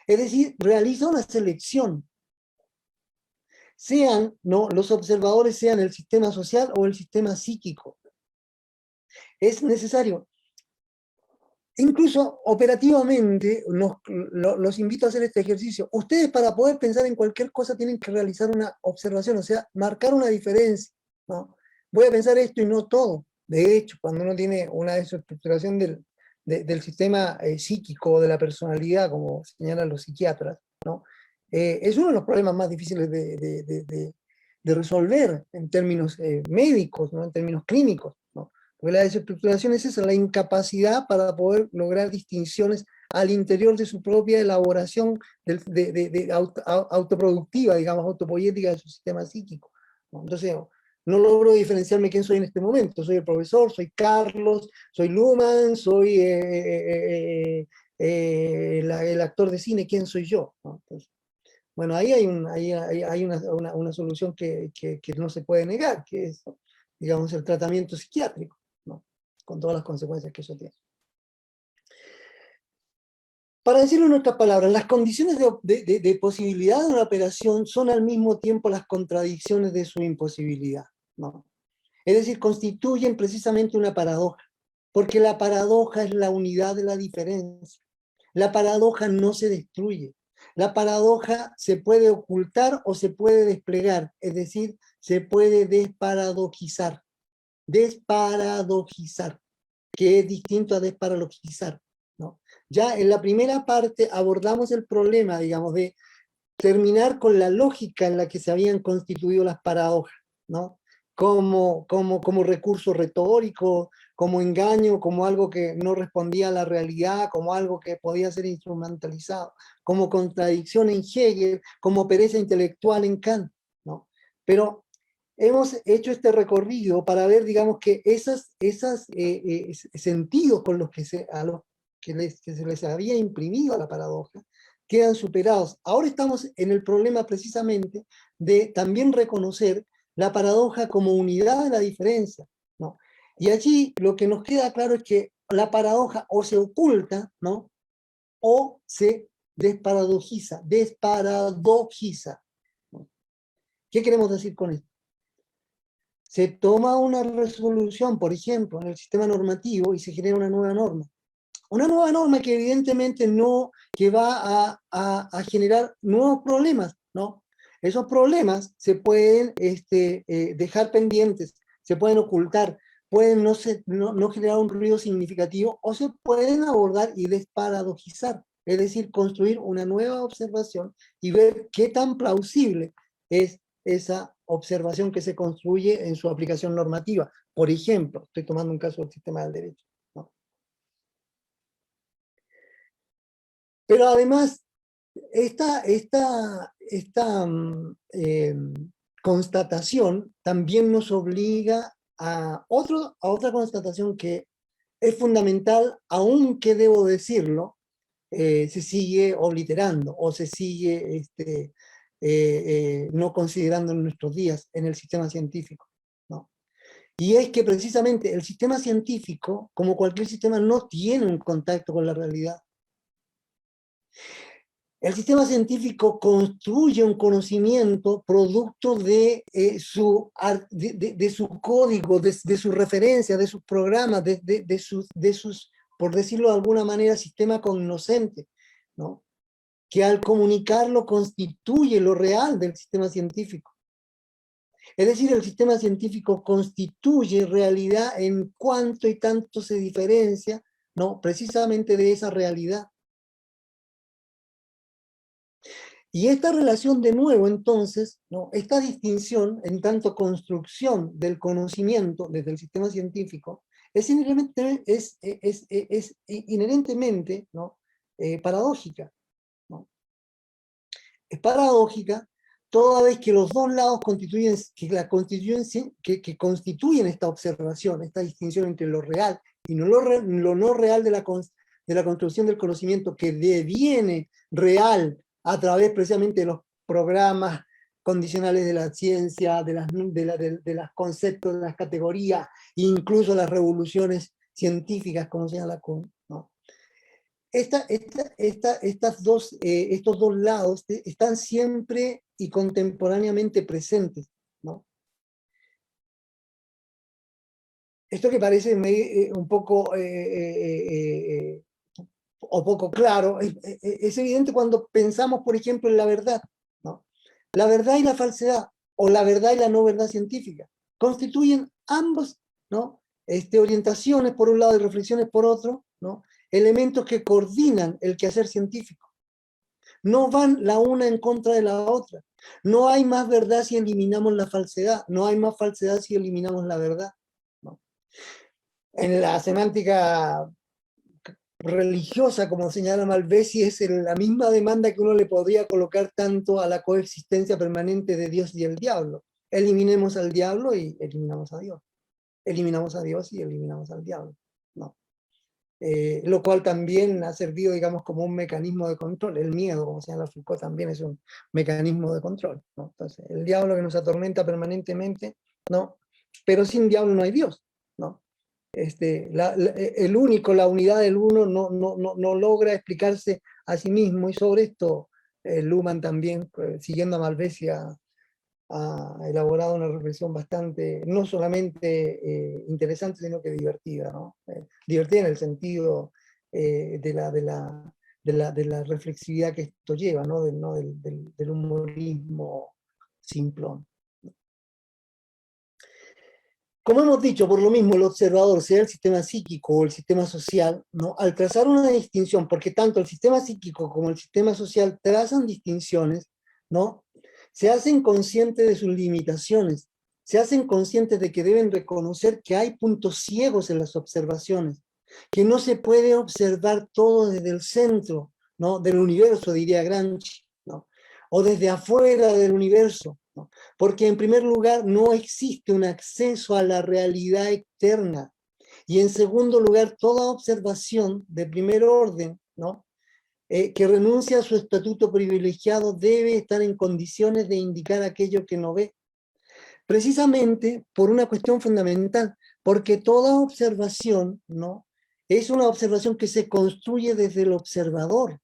Es decir, realiza una selección. Sean, ¿no?, los observadores sean el sistema social o el sistema psíquico. Es necesario. Incluso operativamente, los invito a hacer este ejercicio. Ustedes, para poder pensar en cualquier cosa, tienen que realizar una observación, o sea, marcar una diferencia, ¿no? Voy a pensar esto y no todo. De hecho, cuando uno tiene una desestructuración del sistema psíquico o de la personalidad, como señalan los psiquiatras, ¿no?, es uno de los problemas más difíciles de resolver en términos médicos, ¿no?, en términos clínicos, ¿no? Porque la desestructuración es esa, la incapacidad para poder lograr distinciones al interior de su propia elaboración autoproductiva, digamos, autopoética de su sistema psíquico, ¿no? Entonces, no logro diferenciarme quién soy en este momento. Soy el profesor, soy Carlos, soy Luhmann, soy el actor de cine, ¿quién soy yo?, ¿no? Entonces, bueno, ahí hay una solución que no se puede negar, que es, digamos, el tratamiento psiquiátrico, ¿no?, con todas las consecuencias que eso tiene. Para decirlo en otras palabras, las condiciones de posibilidad de una operación son al mismo tiempo las contradicciones de su imposibilidad, ¿no? Es decir, constituyen precisamente una paradoja, porque la paradoja es la unidad de la diferencia. La paradoja no se destruye. La paradoja se puede ocultar o se puede desplegar, es decir, se puede desparadojizar. Desparadojizar, que es distinto a desparalogizar, ¿no? Ya en la primera parte abordamos el problema, digamos, de terminar con la lógica en la que se habían constituido las paradojas, ¿no? Como recurso retórico, como engaño, como algo que no respondía a la realidad, como algo que podía ser instrumentalizado, como contradicción en Hegel, como pereza intelectual en Kant, ¿no? Pero hemos hecho este recorrido para ver, digamos, que esos sentidos con los que que se les había imprimido a la paradoja quedan superados. Ahora estamos en el problema precisamente de también reconocer la paradoja como unidad de la diferencia, ¿no? Y allí lo que nos queda claro es que la paradoja o se oculta, ¿no? O se desparadojiza. ¿No? ¿Qué queremos decir con esto? Se toma una resolución, por ejemplo, en el sistema normativo y se genera una nueva norma. Una nueva norma que evidentemente no, que va a generar nuevos problemas, ¿no? Esos problemas se pueden dejar pendientes, se pueden ocultar, pueden no generar un ruido significativo o se pueden abordar y desparadojizar, es decir, construir una nueva observación y ver qué tan plausible es esa observación que se construye en su aplicación normativa. Por ejemplo, estoy tomando un caso del sistema del derecho, ¿no? Pero además, esta constatación también nos obliga a otra constatación que es fundamental, aunque debo decirlo, se sigue obliterando o se sigue no considerando en nuestros días en el sistema científico, ¿no? Y es que precisamente el sistema científico, como cualquier sistema, no tiene un contacto con la realidad. El sistema científico construye un conocimiento producto de su código, de su referencia, de sus programas, de sus, por decirlo de alguna manera, sistema cognoscente, ¿no? Que al comunicarlo constituye lo real del sistema científico. Es decir, el sistema científico constituye realidad en cuanto y tanto se diferencia, ¿no? Precisamente de esa realidad. Y esta relación de nuevo, entonces, ¿no? Esta distinción en tanto construcción del conocimiento desde el sistema científico es inherentemente, ¿no? Paradójica, ¿no? Es paradójica toda vez que los dos lados que constituyen esta observación, esta distinción entre lo real y lo no real de la construcción del conocimiento que deviene real a través precisamente de los programas condicionales de la ciencia, de los conceptos, de las categorías, incluso las revoluciones científicas, como señala Kuhn, ¿no? Estos dos lados están siempre y contemporáneamente presentes, ¿no? Esto que parece un poco o poco claro, es evidente cuando pensamos, por ejemplo, en la verdad, ¿no? La verdad y la falsedad, o la verdad y la no verdad científica, constituyen ambos, ¿no? Orientaciones por un lado y reflexiones por otro, ¿no? Elementos que coordinan el quehacer científico. No van la una en contra de la otra. No hay más verdad si eliminamos la falsedad, no hay más falsedad si eliminamos la verdad, ¿no? En la semántica religiosa, como señala Malvesi, es la misma demanda que uno le podría colocar tanto a la coexistencia permanente de Dios y el diablo. Eliminemos al diablo y eliminamos a Dios. Eliminamos a Dios y eliminamos al diablo, ¿no? Lo cual también ha servido, digamos, como un mecanismo de control. El miedo, como señala Foucault, también es un mecanismo de control, ¿no? Entonces, el diablo que nos atormenta permanentemente, ¿no? Pero sin diablo no hay Dios, ¿no? La unidad del uno no logra explicarse a sí mismo, y sobre esto Luhmann también, siguiendo a Malvesi, ha elaborado una reflexión bastante, no solamente interesante, sino que divertida, ¿no? Divertida en el sentido de la reflexividad que esto lleva, ¿no? Del humorismo simplón. Como hemos dicho, por lo mismo, el observador, sea el sistema psíquico o el sistema social, ¿no? Al trazar una distinción, porque tanto el sistema psíquico como el sistema social trazan distinciones, ¿no? Se hacen conscientes de sus limitaciones, se hacen conscientes de que deben reconocer que hay puntos ciegos en las observaciones, que no se puede observar todo desde el centro, ¿no? Del universo, diría Gramsci, ¿no? O desde afuera del universo, ¿no? Porque en primer lugar no existe un acceso a la realidad externa. Y en segundo lugar, toda observación de primer orden, ¿no? Que renuncia a su estatuto privilegiado debe estar en condiciones de indicar aquello que no ve. Precisamente por una cuestión fundamental, porque toda observación, ¿no? Es una observación que se construye desde el observador.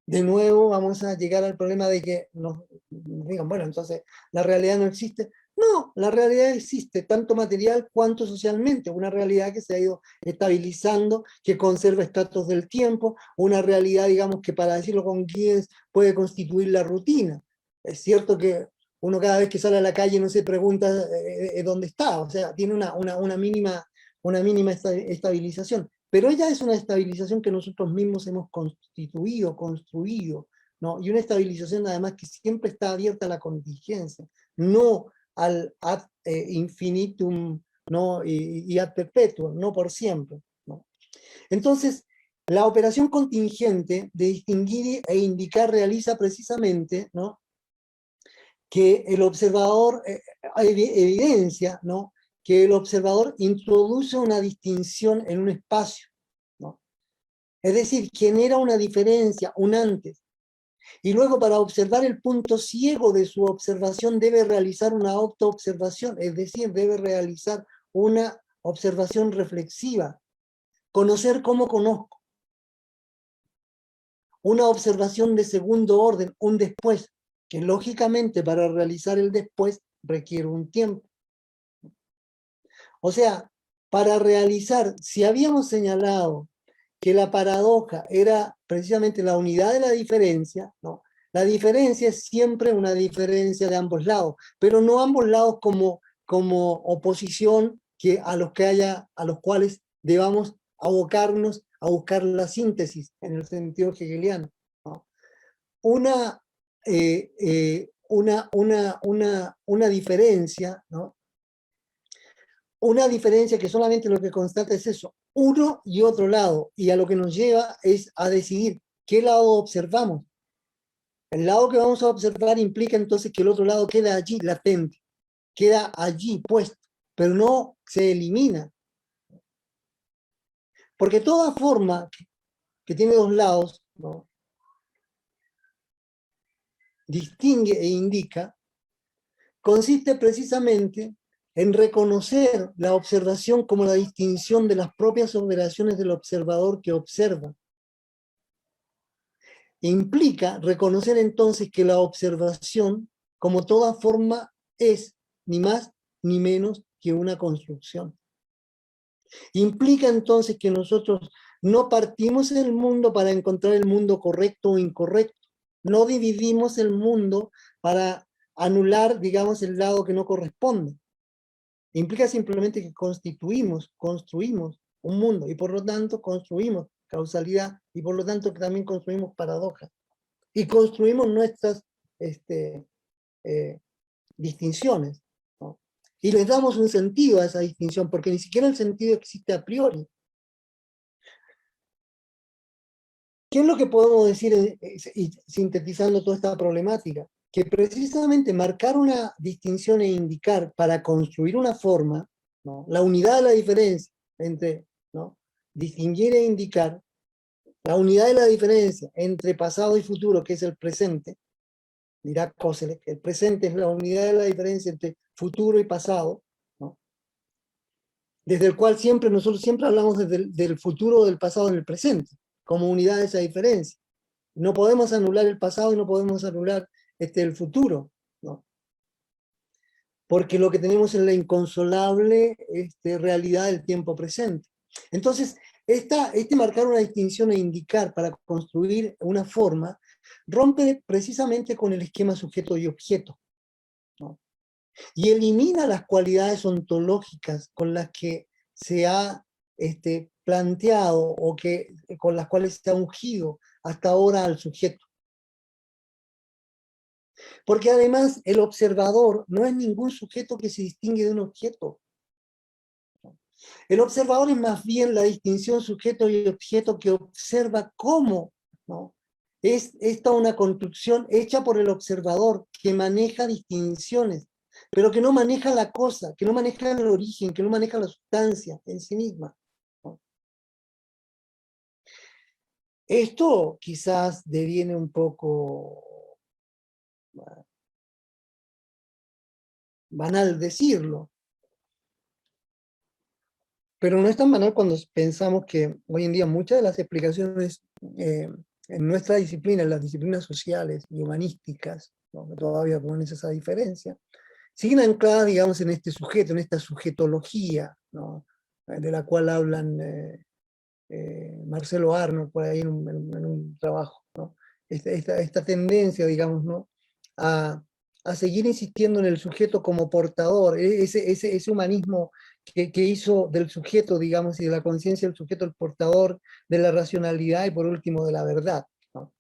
De nuevo vamos a llegar al problema de que nos digan, bueno, entonces la realidad no existe. No, la realidad existe, tanto material cuanto socialmente, una realidad que se ha ido estabilizando, que conserva estatus del tiempo, una realidad, digamos, que para decirlo con Giddens puede constituir la rutina. Es cierto que uno cada vez que sale a la calle no se pregunta dónde está, o sea, tiene una mínima estabilización. Pero ella es una estabilización que nosotros mismos hemos constituido, construido, ¿no? Y una estabilización además que siempre está abierta a la contingencia, no al ad infinitum, ¿no? Y ad perpetuum, no por siempre, ¿no? Entonces, la operación contingente de distinguir e indicar realiza precisamente, ¿no? Que el observador evidencia, ¿no? Que el observador introduce una distinción en un espacio, ¿no? Es decir, genera una diferencia, un antes. Y luego para observar el punto ciego de su observación debe realizar una autoobservación, es decir, debe realizar una observación reflexiva, conocer cómo conozco. Una observación de segundo orden, un después, que lógicamente para realizar el después requiere un tiempo. O sea, para realizar, si habíamos señalado que la paradoja era precisamente la unidad de la diferencia, ¿no? La diferencia es siempre una diferencia de ambos lados, pero no ambos lados como oposición a los cuales debamos abocarnos a buscar la síntesis en el sentido hegeliano, ¿no? Una diferencia, ¿no? Una diferencia que solamente lo que constata es eso, uno y otro lado, y a lo que nos lleva es a decidir qué lado observamos. El lado que vamos a observar implica entonces que el otro lado queda allí latente, queda allí puesto, pero no se elimina. Porque toda forma que tiene dos lados, ¿no? Distingue e indica, consiste precisamente en reconocer la observación como la distinción de las propias operaciones del observador que observa. Implica reconocer entonces que la observación, como toda forma, es ni más ni menos que una construcción. Implica entonces que nosotros no partimos el mundo para encontrar el mundo correcto o incorrecto. No dividimos el mundo para anular, digamos, el lado que no corresponde. Implica simplemente que construimos un mundo y por lo tanto construimos causalidad y por lo tanto que también construimos paradojas y construimos nuestras distinciones, ¿no? Y les damos un sentido a esa distinción porque ni siquiera el sentido existe a priori. ¿Qué es lo que podemos decir sintetizando toda esta problemática? Que precisamente marcar una distinción e indicar para construir una forma, ¿no? La unidad de la diferencia entre, ¿no? Distinguir e indicar, la unidad de la diferencia entre pasado y futuro, que es el presente, dirá Koselleck, el presente es la unidad de la diferencia entre futuro y pasado, ¿no? Desde el cual nosotros siempre hablamos del futuro o del pasado en el presente, como unidad de esa diferencia. No podemos anular el pasado y no podemos anular el futuro, ¿no? Porque lo que tenemos es la inconsolable realidad del tiempo presente. Entonces, marcar una distinción e indicar para construir una forma rompe precisamente con el esquema sujeto y objeto, ¿no? Y elimina las cualidades ontológicas con las que se ha planteado o con las cuales se ha ungido hasta ahora al sujeto. Porque además el observador no es ningún sujeto que se distingue de un objeto. El observador es más bien la distinción sujeto y objeto que observa cómo, ¿no? Es esta una construcción hecha por el observador que maneja distinciones, pero que no maneja la cosa, que no maneja el origen, que no maneja la sustancia en sí misma, ¿no? Esto quizás deviene un poco banal decirlo, pero no es tan banal cuando pensamos que hoy en día muchas de las explicaciones en nuestra disciplina, en las disciplinas sociales y humanísticas, ¿no?, que todavía ponen esa diferencia, siguen ancladas, digamos, en este sujeto, en esta sujetología, ¿no?, de la cual hablan Marcelo Arnold por ahí en un trabajo, ¿no? Esta tendencia, digamos, ¿no?, a, a seguir insistiendo en el sujeto como portador, ese humanismo que hizo del sujeto, digamos, y de la conciencia del sujeto el portador de la racionalidad y por último de la verdad, ¿no?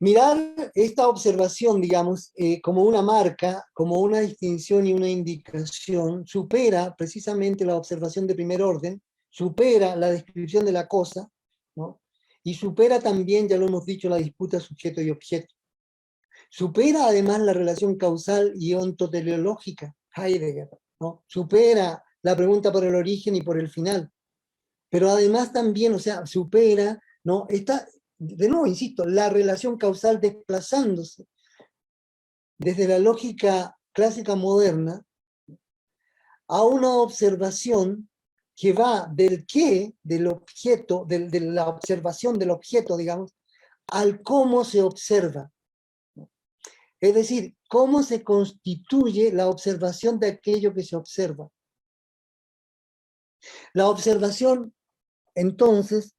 Mirar esta observación, digamos, como una marca, como una distinción y una indicación, supera precisamente la observación de primer orden, supera la descripción de la cosa, ¿no?, y supera también, ya lo hemos dicho, la disputa sujeto y objeto. Supera además la relación causal y ontoteleológica, Heidegger, ¿no? Supera la pregunta por el origen y por el final. Pero además también, o sea, supera, ¿no?, de nuevo, insisto, la relación causal desplazándose desde la lógica clásica moderna a una observación que va del qué, del objeto, de la observación del objeto, digamos, al cómo se observa. Es decir, cómo se constituye la observación de aquello que se observa. La observación, entonces,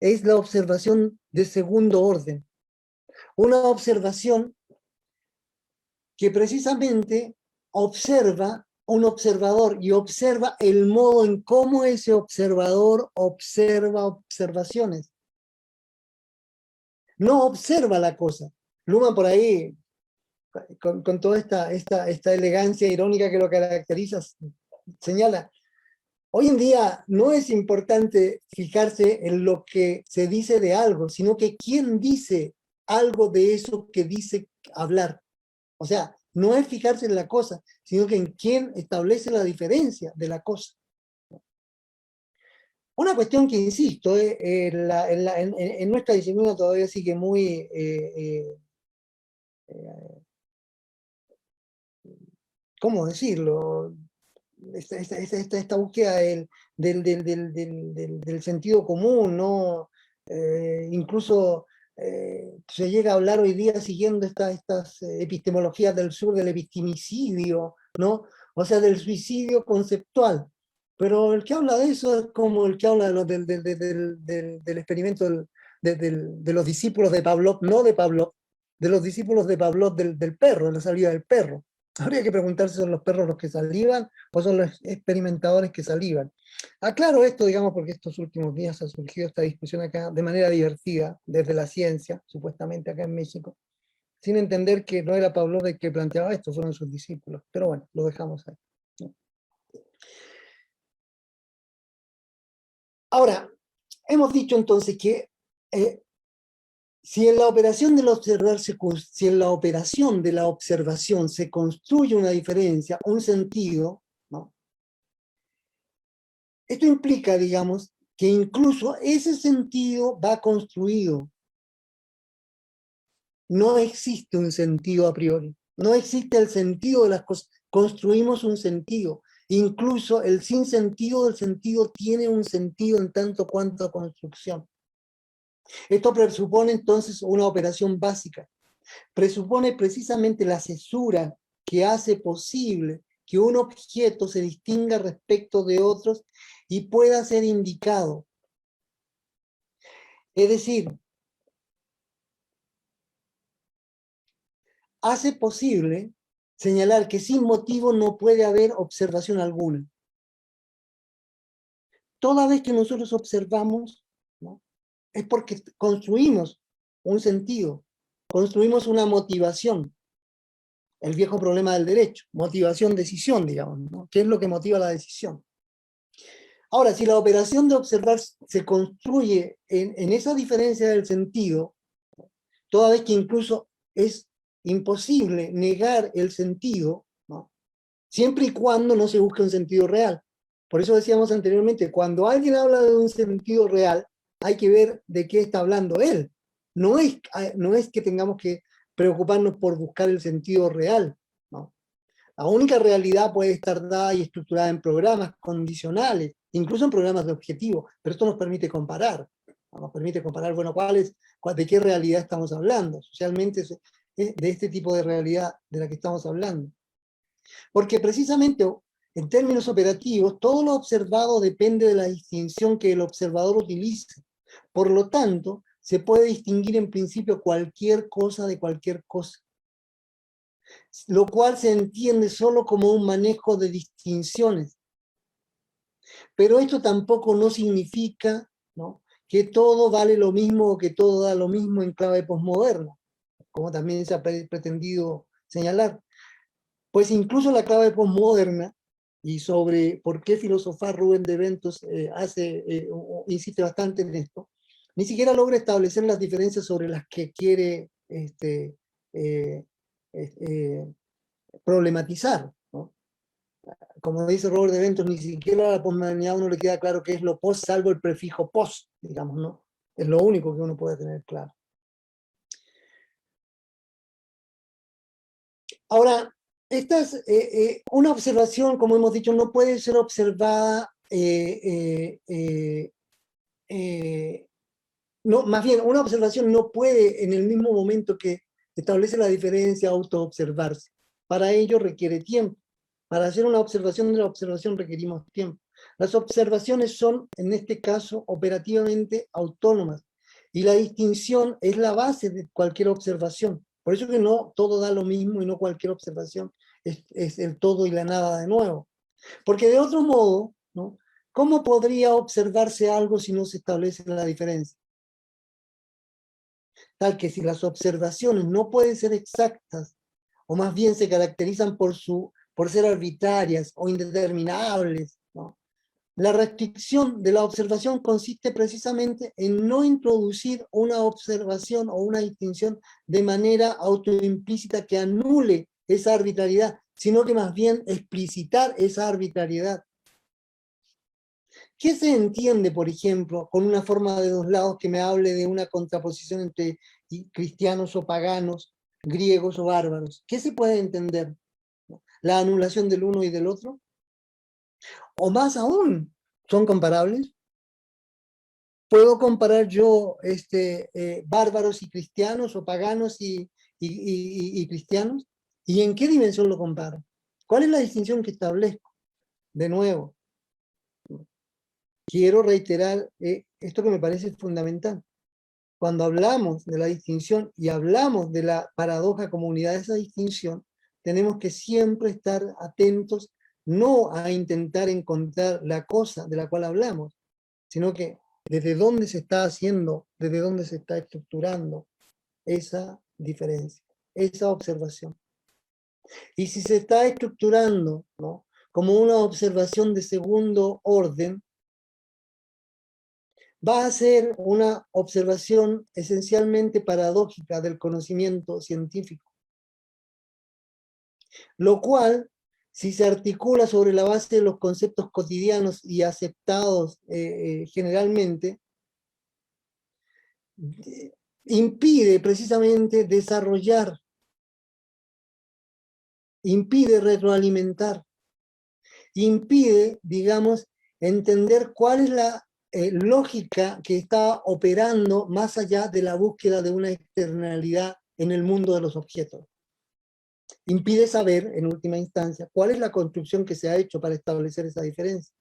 es la observación de segundo orden. Una observación que precisamente observa un observador y observa el modo en cómo ese observador observa observaciones. No observa la cosa. Luhmann por ahí, con toda esta elegancia irónica que lo caracteriza, señala, hoy en día no es importante fijarse en lo que se dice de algo, sino que quién dice algo de eso que dice hablar. O sea, no es fijarse en la cosa, sino que en quién establece la diferencia de la cosa. Una cuestión que, insisto, en nuestra disciplina todavía sigue muy ¿cómo decirlo? Esta búsqueda del sentido común, ¿no? Incluso se llega a hablar hoy día siguiendo estas epistemologías del sur del epistemicidio, ¿no? O sea, del suicidio conceptual. Pero el que habla de eso es como el que habla del experimento de los discípulos de Pavlov, no de Pavlov, de los discípulos de Pavlov del perro, de la salida del perro. Habría que preguntar si son los perros los que salivan o son los experimentadores que salivan. Aclaro esto, digamos, porque estos últimos días ha surgido esta discusión acá de manera divertida, desde la ciencia, supuestamente acá en México, sin entender que no era Pavlov el que planteaba esto, fueron sus discípulos. Pero bueno, lo dejamos ahí, ¿no? Ahora, hemos dicho entonces que si en la operación del observar si en la operación de la observación se construye una diferencia, un sentido, ¿no?, esto implica, digamos, que incluso ese sentido va construido. No existe un sentido a priori. No existe el sentido de las cosas. Construimos un sentido. Incluso el sinsentido del sentido tiene un sentido en tanto cuanto construcción. Esto presupone entonces una operación básica. Presupone precisamente la cesura que hace posible que un objeto se distinga respecto de otros y pueda ser indicado. Es decir, hace posible señalar que sin motivo no puede haber observación alguna. Toda vez que nosotros observamos, ¿no?, es porque construimos un sentido, construimos una motivación. El viejo problema del derecho, motivación, decisión, digamos, ¿no? ¿Qué es lo que motiva la decisión? Ahora, si la operación de observar se construye en esa diferencia del sentido, toda vez que incluso es imposible negar el sentido, ¿no? Siempre y cuando no se busque un sentido real. Por eso decíamos anteriormente, cuando alguien habla de un sentido real, hay que ver de qué está hablando él. No es que tengamos que preocuparnos por buscar el sentido real, ¿no? La única realidad puede estar dada y estructurada en programas condicionales, incluso en programas de objetivo, pero esto nos permite comparar, ¿no? Nos permite comparar, bueno, de qué realidad estamos hablando. Socialmente es de este tipo de realidad de la que estamos hablando. Porque precisamente en términos operativos, todo lo observado depende de la distinción que el observador utilice. Por lo tanto, se puede distinguir en principio cualquier cosa de cualquier cosa, lo cual se entiende solo como un manejo de distinciones. Pero esto tampoco no significa, ¿no?, que todo vale lo mismo o que todo da lo mismo en clave posmoderna, como también se ha pretendido señalar. Pues incluso la clave posmoderna, y sobre por qué filosofar Rubén de Ventos insiste bastante en esto, ni siquiera logra establecer las diferencias sobre las que quiere problematizar, ¿no? Como dice Robert de Ventos, ni siquiera a la posmodernidad a uno le queda claro qué es lo post, salvo el prefijo post, digamos, ¿no? Es lo único que uno puede tener claro. Ahora, una observación, como hemos dicho, no puede ser observada, no, más bien, una observación no puede en el mismo momento que establece la diferencia autoobservarse. Para ello requiere tiempo. Para hacer una observación de la observación requerimos tiempo. Las observaciones son, en este caso, operativamente autónomas. Y la distinción es la base de cualquier observación. Por eso que no todo da lo mismo y no cualquier observación es el todo y la nada de nuevo. Porque de otro modo, ¿no?, ¿cómo podría observarse algo si no se establece la diferencia? Tal que si las observaciones no pueden ser exactas, o más bien se caracterizan por ser arbitrarias o indeterminables, ¿no?, la restricción de la observación consiste precisamente en no introducir una observación o una distinción de manera autoimplícita que anule esa arbitrariedad, sino que más bien explicitar esa arbitrariedad. ¿Qué se entiende, por ejemplo, con una forma de dos lados que me hable de una contraposición entre cristianos o paganos, griegos o bárbaros? ¿Qué se puede entender? ¿La anulación del uno y del otro? O más aún, ¿son comparables? ¿Puedo comparar yo bárbaros y cristianos o paganos y cristianos? ¿Y en qué dimensión lo comparo? ¿Cuál es la distinción que establezco? De nuevo, quiero reiterar esto que me parece fundamental. Cuando hablamos de la distinción y hablamos de la paradoja como unidad de esa distinción, tenemos que siempre estar atentos no a intentar encontrar la cosa de la cual hablamos, sino que desde dónde se está haciendo, desde dónde se está estructurando esa diferencia, esa observación. Y si se está estructurando, ¿no?, como una observación de segundo orden, va a ser una observación esencialmente paradójica del conocimiento científico, lo cual, si se articula sobre la base de los conceptos cotidianos y aceptados generalmente, impide precisamente desarrollar, impide retroalimentar, impide, digamos, entender cuál es la lógica que está operando más allá de la búsqueda de una externalidad en el mundo de los objetos. Impide saber, en última instancia, cuál es la construcción que se ha hecho para establecer esa diferencia.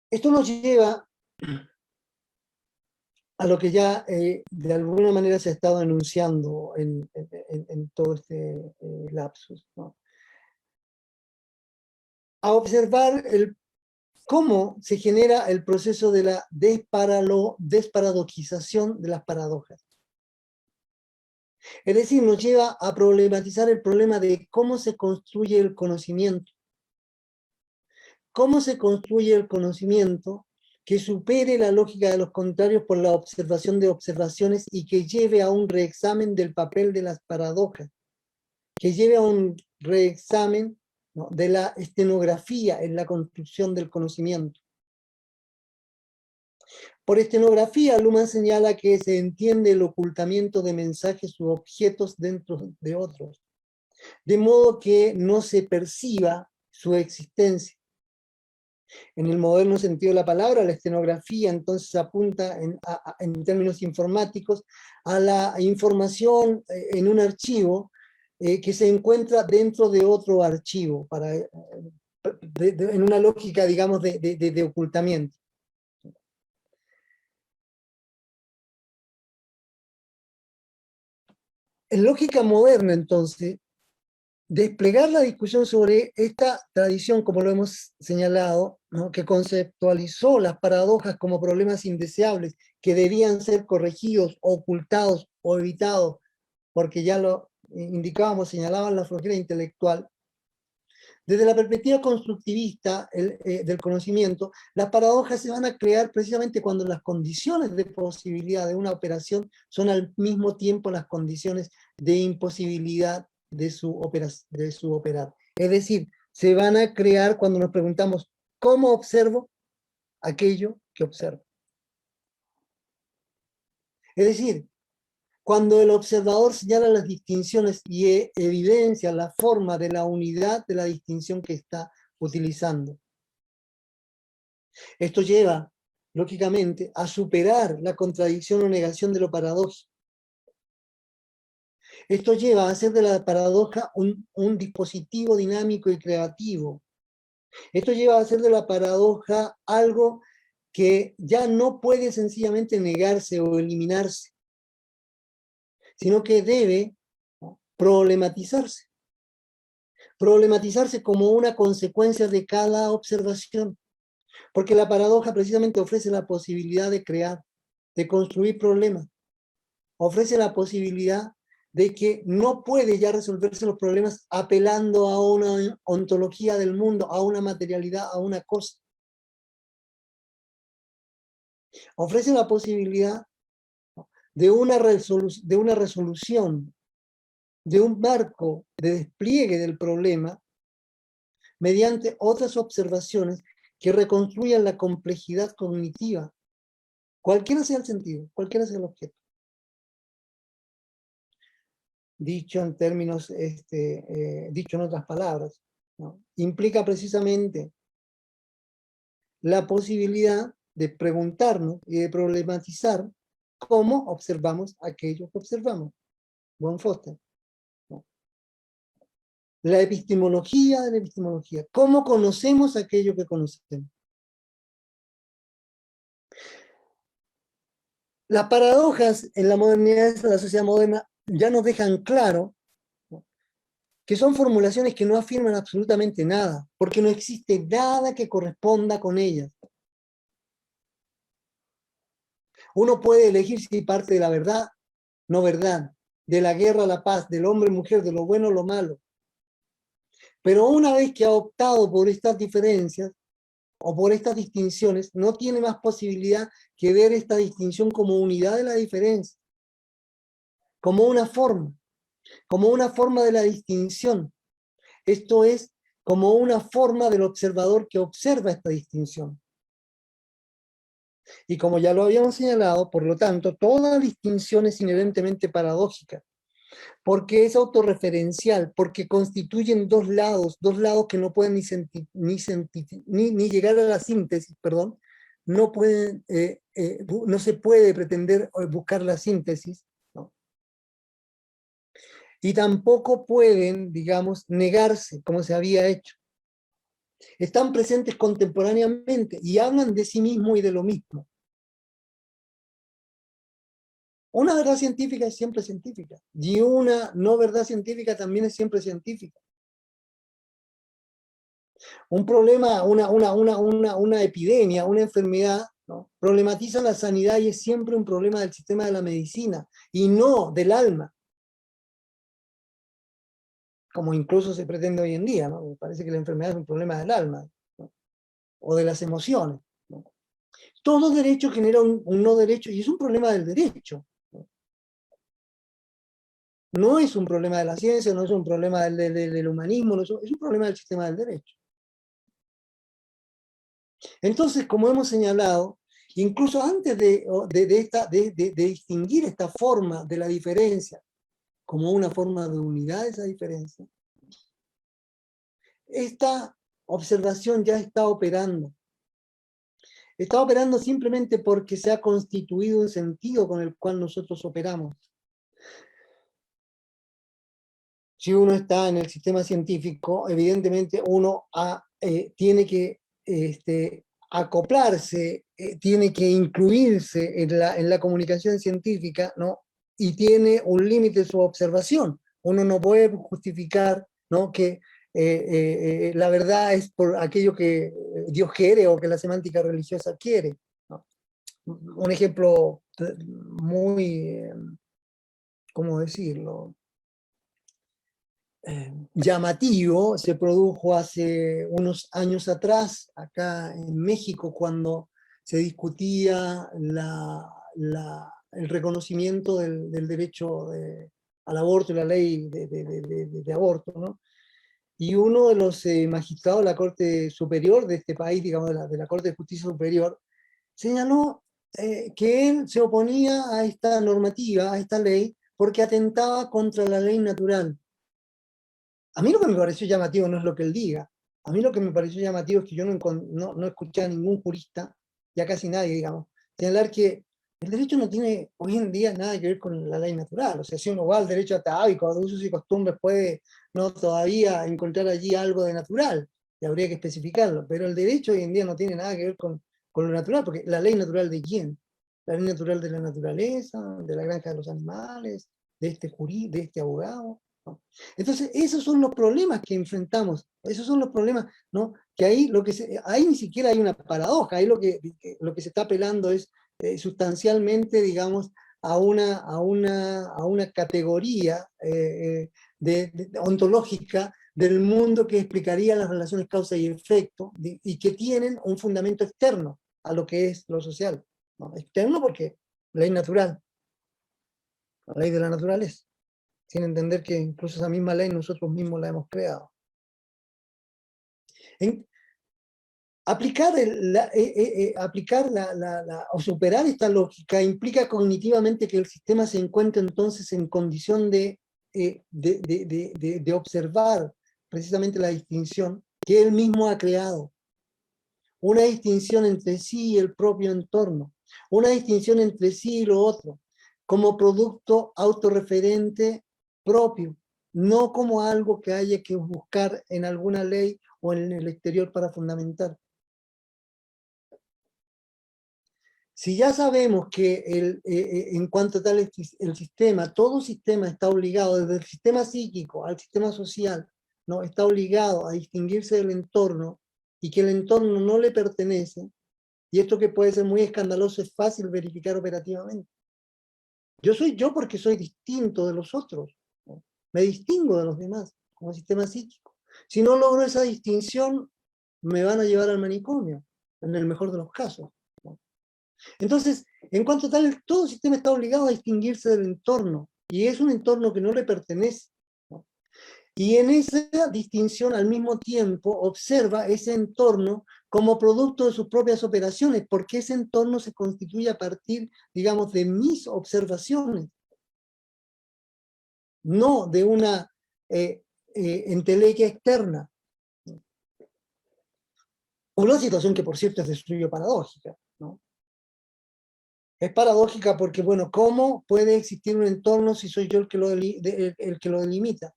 Esto nos lleva a lo que ya de alguna manera se ha estado enunciando en todo este lapsus, ¿no?, a observar cómo se genera el proceso de la desparadojización de las paradojas. Es decir, nos lleva a problematizar el problema de cómo se construye el conocimiento. ¿Cómo se construye el conocimiento que supere la lógica de los contrarios por la observación de observaciones y que lleve a un reexamen del papel de las paradojas? Que lleve a un reexamen, ¿no?, de la estenografía en la construcción del conocimiento. Por estenografía, Luhmann señala que se entiende el ocultamiento de mensajes u objetos dentro de otros, de modo que no se perciba su existencia. En el moderno sentido de la palabra, la estenografía entonces apunta en términos informáticos a la información en un archivo que se encuentra dentro de otro archivo, en una lógica, digamos, de ocultamiento. En lógica moderna, entonces, desplegar la discusión sobre esta tradición, como lo hemos señalado, ¿no?, que conceptualizó las paradojas como problemas indeseables que debían ser corregidos, ocultados o evitados, porque ya lo indicábamos, señalaban la flojera intelectual. Desde la perspectiva constructivista del conocimiento, las paradojas se van a crear precisamente cuando las condiciones de posibilidad de una operación son al mismo tiempo las condiciones de imposibilidad de su operar. Es decir, se van a crear cuando nos preguntamos, ¿cómo observo aquello que observo? Es decir, cuando el observador señala las distinciones y evidencia la forma de la unidad de la distinción que está utilizando. Esto lleva, lógicamente, a superar la contradicción o negación de lo paradójico. Esto lleva a hacer de la paradoja un dispositivo dinámico y creativo. Esto lleva a hacer de la paradoja algo que ya no puede sencillamente negarse o eliminarse, sino que debe problematizarse. Problematizarse como una consecuencia de cada observación. Porque la paradoja precisamente ofrece la posibilidad de crear, de construir problemas. Ofrece la posibilidad de que no puede ya resolverse los problemas apelando a una ontología del mundo, a una materialidad, a una cosa. Ofrece la posibilidad de una resolución, de un marco de despliegue del problema mediante otras observaciones que reconstruyan la complejidad cognitiva, cualquiera sea el sentido, cualquiera sea el objeto. Dicho en términos, dicho en otras palabras, ¿no?, implica precisamente la posibilidad de preguntarnos y de problematizar cómo observamos aquello que observamos. Von Foster, ¿no? La epistemología de la epistemología. ¿Cómo conocemos aquello que conocemos? Las paradojas en la modernidad, en la sociedad moderna, ya nos dejan claro, ¿no?, que son formulaciones que no afirman absolutamente nada, porque no existe nada que corresponda con ellas. Uno puede elegir si parte de la verdad, no verdad, de la guerra a la paz, del hombre mujer, de lo bueno o lo malo. Pero una vez que ha optado por estas diferencias, o por estas distinciones, no tiene más posibilidad que ver esta distinción como unidad de la diferencia, como una forma de la distinción. Esto es, como una forma del observador que observa esta distinción. Y como ya lo habíamos señalado, por lo tanto, toda distinción es inherentemente paradójica, porque es autorreferencial, porque constituyen dos lados que no pueden ni llegar a la síntesis, perdón, no pueden, no se puede pretender buscar la síntesis, ¿no?, y tampoco pueden, digamos, negarse, como se había hecho. Están presentes contemporáneamente y hablan de sí mismo y de lo mismo. Una verdad científica es siempre científica, y una no verdad científica también es siempre científica. Un problema, una epidemia, una enfermedad, ¿no?, problematiza la sanidad y es siempre un problema del sistema de la medicina, y no del alma. como incluso se pretende hoy en día, ¿no? Me parece que la enfermedad es un problema del alma, ¿no? O de las emociones, ¿no? Todo derecho genera un no derecho, y es un problema del derecho. No es un problema de la ciencia, no es un problema del humanismo, no es un problema del sistema del derecho. Entonces, como hemos señalado, incluso antes de distinguir esta forma de la diferencia como una forma de unidad de esa diferencia, esta observación ya está operando. Está operando simplemente porque se ha constituido un sentido con el cual nosotros operamos. Si uno está en el sistema científico, evidentemente uno tiene que acoplarse, tiene que incluirse en la comunicación científica, ¿no? Y tiene un límite su observación. Uno no puede justificar, ¿no?, que la verdad es por aquello que Dios quiere o que la semántica religiosa quiere, ¿no? Un ejemplo muy, ¿cómo decirlo?, llamativo se produjo hace unos años atrás, acá en México, cuando se discutía el reconocimiento del derecho al aborto y la ley de aborto, ¿no? Y uno de los magistrados de la Corte Superior de este país, digamos, de la Corte de Justicia Superior, señaló que él se oponía a esta normativa, a esta ley, porque atentaba contra la ley natural. A mí lo que me pareció llamativo no es lo que él diga. A mí lo que me pareció llamativo es que yo no escuché a ningún jurista, ya casi nadie, digamos, señalar que el derecho no tiene hoy en día nada que ver con la ley natural. O sea, si uno va al derecho atávico, de usos y costumbres, puede no todavía encontrar allí algo de natural, y habría que especificarlo. Pero el derecho hoy en día no tiene nada que ver con lo natural, porque la ley natural ¿de quién? La ley natural de la naturaleza, de la granja de los animales, de este abogado, ¿no? Entonces, esos son los problemas que enfrentamos, esos son los problemas, ¿no? Que ahí ni siquiera hay una paradoja, ahí lo que se está apelando es sustancialmente, digamos, a una categoría ontológica del mundo que explicaría las relaciones causa y efecto, y que tienen un fundamento externo a lo que es lo social, ¿no? Externo porque ley natural, la ley de la naturaleza, sin entender que incluso esa misma ley nosotros mismos la hemos creado. Aplicar o superar esta lógica implica cognitivamente que el sistema se encuentra entonces en condición de observar precisamente la distinción que él mismo ha creado. Una distinción entre sí y el propio entorno. Una distinción entre sí y lo otro, como producto autorreferente propio, no como algo que haya que buscar en alguna ley o en el exterior para fundamentar. Si ya sabemos que en cuanto a tal el sistema, todo sistema está obligado, desde el sistema psíquico al sistema social, ¿no?, está obligado a distinguirse del entorno y que el entorno no le pertenece, y esto que puede ser muy escandaloso es fácil verificar operativamente. Yo soy yo porque soy distinto de los otros, ¿no? Me distingo de los demás como sistema psíquico. Si no logro esa distinción, me van a llevar al manicomio, en el mejor de los casos, ¿no? Entonces, en cuanto a tal, todo sistema está obligado a distinguirse del entorno, y es un entorno que no le pertenece, ¿no? Y en esa distinción, al mismo tiempo, observa ese entorno como producto de sus propias operaciones, porque ese entorno se constituye a partir, digamos, de mis observaciones, no de una entelequia externa. Una situación que, por cierto, es de suyo paradójica, ¿no? Es paradójica porque, bueno, ¿cómo puede existir un entorno si soy yo el que lo delimita?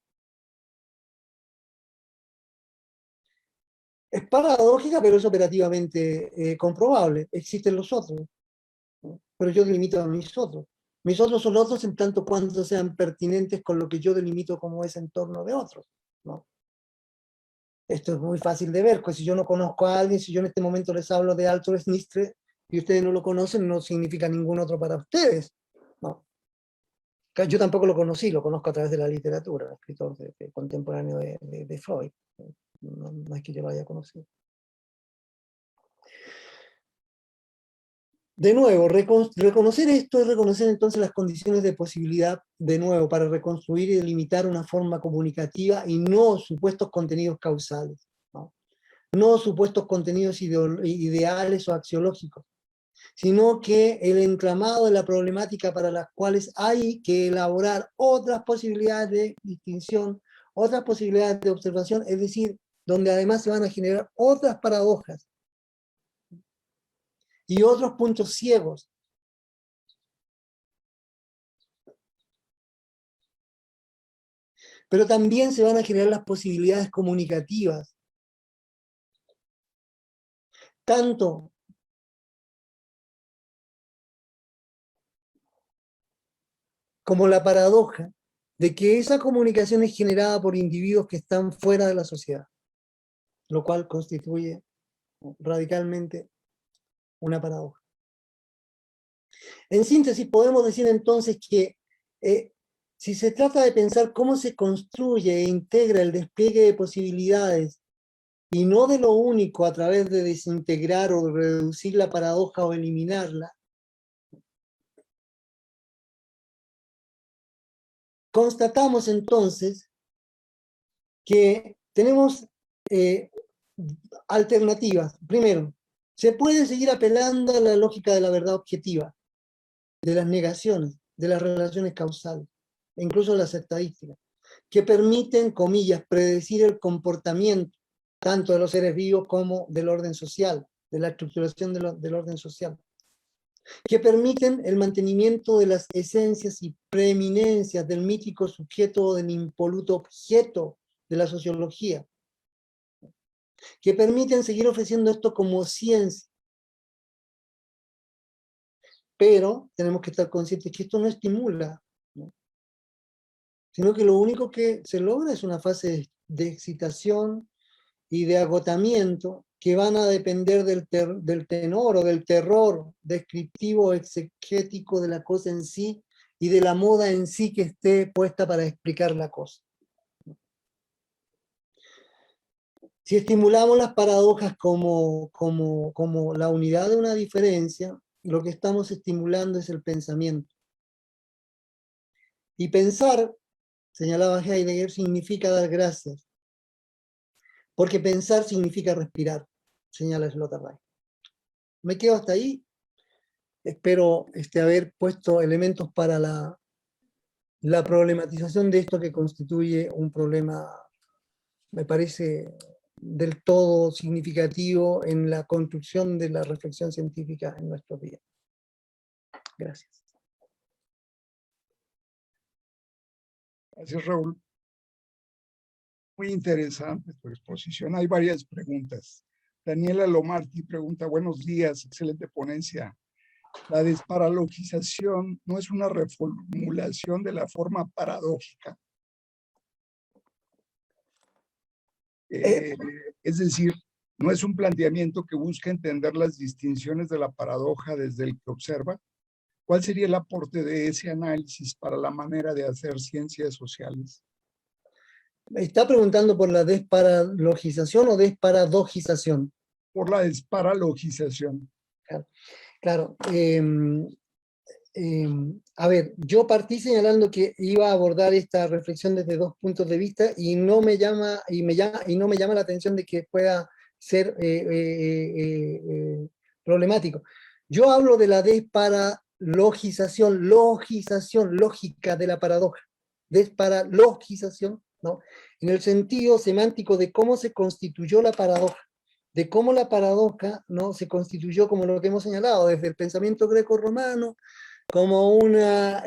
Es paradójica, pero es operativamente comprobable. Existen los otros, ¿no? Pero yo delimito a mis otros. Mis otros son otros en tanto cuanto sean pertinentes con lo que yo delimito como ese entorno de otros, ¿no? Esto es muy fácil de ver, pues si yo no conozco a alguien, si yo en este momento les hablo de Alfred Nistre y ustedes no lo conocen, no significa ningún otro para ustedes, ¿no? Yo tampoco lo conocí, lo conozco a través de la literatura, un escritor contemporáneo de Freud. No es que yo lo haya conocido. De nuevo, reconocer esto es reconocer entonces las condiciones de posibilidad, de nuevo, para reconstruir y delimitar una forma comunicativa y no supuestos contenidos causales, no supuestos contenidos ideales o axiológicos, sino que el entramado de la problemática para las cuales hay que elaborar otras posibilidades de distinción, otras posibilidades de observación, es decir, donde además se van a generar otras paradojas y otros puntos ciegos. Pero también se van a generar las posibilidades comunicativas, tanto como la paradoja de que esa comunicación es generada por individuos que están fuera de la sociedad, lo cual constituye radicalmente una paradoja. En síntesis, podemos decir entonces que si se trata de pensar cómo se construye e integra el despliegue de posibilidades y no de lo único a través de desintegrar o reducir la paradoja o eliminarla, constatamos entonces que tenemos alternativas. Primero, se puede seguir apelando a la lógica de la verdad objetiva, de las negaciones, de las relaciones causales, e incluso de las estadísticas, que permiten, comillas, predecir el comportamiento tanto de los seres vivos como del orden social, de la estructuración del orden social, que permiten el mantenimiento de las esencias y preeminencias del mítico sujeto o del impoluto objeto de la sociología, que permiten seguir ofreciendo esto como ciencia. Pero tenemos que estar conscientes que esto no estimula, ¿no? Sino que lo único que se logra es una fase de excitación y de agotamiento que van a depender del tenor o del terror descriptivo o exegético de la cosa en sí y de la moda en sí que esté puesta para explicar la cosa. Si estimulamos las paradojas como la unidad de una diferencia, lo que estamos estimulando es el pensamiento. Y pensar, señalaba Heidegger, significa dar gracias. Porque pensar significa respirar, señala Sloterdijk. Me quedo hasta ahí. Espero haber puesto elementos para la problematización de esto que constituye un problema, me parece, del todo significativo en la construcción de la reflexión científica en nuestros días. Gracias. Gracias, Raúl. Muy interesante tu exposición. Hay varias preguntas. Daniela Lomarti pregunta, buenos días, excelente ponencia. La desparalogización no es una reformulación de la forma paradójica. Es decir, no es un planteamiento que busca entender las distinciones de la paradoja desde el que observa. ¿Cuál sería el aporte de ese análisis para la manera de hacer ciencias sociales? ¿Está preguntando por la desparalogización o desparadojización? Por la desparalogización. Claro. A ver, yo partí señalando que iba a abordar esta reflexión desde dos puntos de vista y no me llama la atención de que pueda ser problemático. Yo hablo de la desparalogización, lógica de la paradoja, desparalogización, ¿no? En el sentido semántico de cómo se constituyó la paradoja, de cómo la paradoja, ¿no?, se constituyó como lo que hemos señalado, desde el pensamiento greco-romano, como una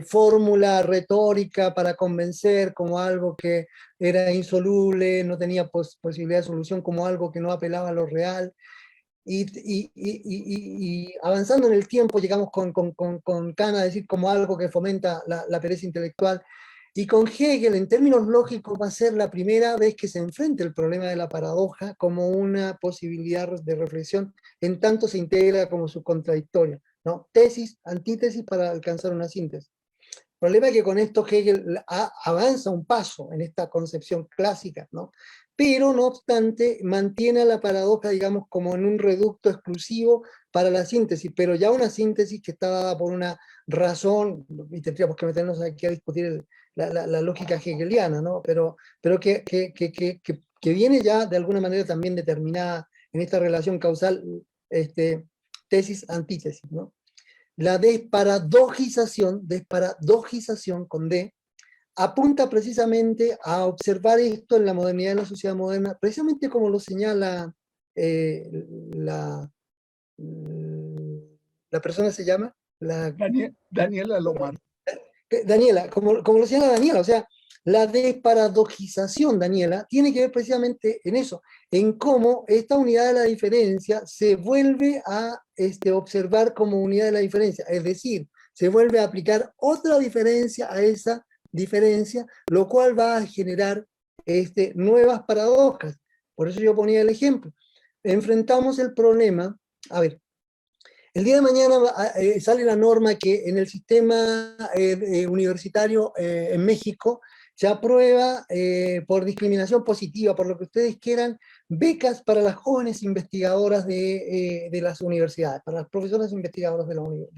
fórmula retórica para convencer, como algo que era insoluble, no tenía posibilidad de solución, como algo que no apelaba a lo real. Y avanzando en el tiempo, llegamos con Kant a decir como algo que fomenta la pereza intelectual. Y con Hegel, en términos lógicos, va a ser la primera vez que se enfrenta el problema de la paradoja como una posibilidad de reflexión, en tanto se integra como subcontradictoria. ¿no? Tesis, antítesis para alcanzar una síntesis. El problema es que con esto Hegel avanza un paso en esta concepción clásica, ¿no? Pero no obstante mantiene a la paradoja, digamos, como en un reducto exclusivo para la síntesis, pero ya una síntesis que está dada por una razón, y tendríamos que meternos aquí a discutir la lógica hegeliana, ¿no? Pero que viene ya de alguna manera también determinada en esta relación causal, tesis-antítesis, ¿no? La desparadojización con D, apunta precisamente a observar esto en la modernidad, en la sociedad moderna, precisamente como lo señala eh, la, la persona se llama, Daniela Lomar. Daniela, como lo señala Daniela, o sea, la desparadojización, Daniela, tiene que ver precisamente en eso, en cómo esta unidad de la diferencia se vuelve a observar como unidad de la diferencia, es decir, se vuelve a aplicar otra diferencia a esa diferencia, lo cual va a generar nuevas paradojas. Por eso yo ponía el ejemplo. Enfrentamos el problema, a ver, el día de mañana sale la norma que en el sistema universitario en México se aprueba por discriminación positiva, por lo que ustedes quieran, becas para las jóvenes investigadoras de las universidades, para las profesoras investigadoras de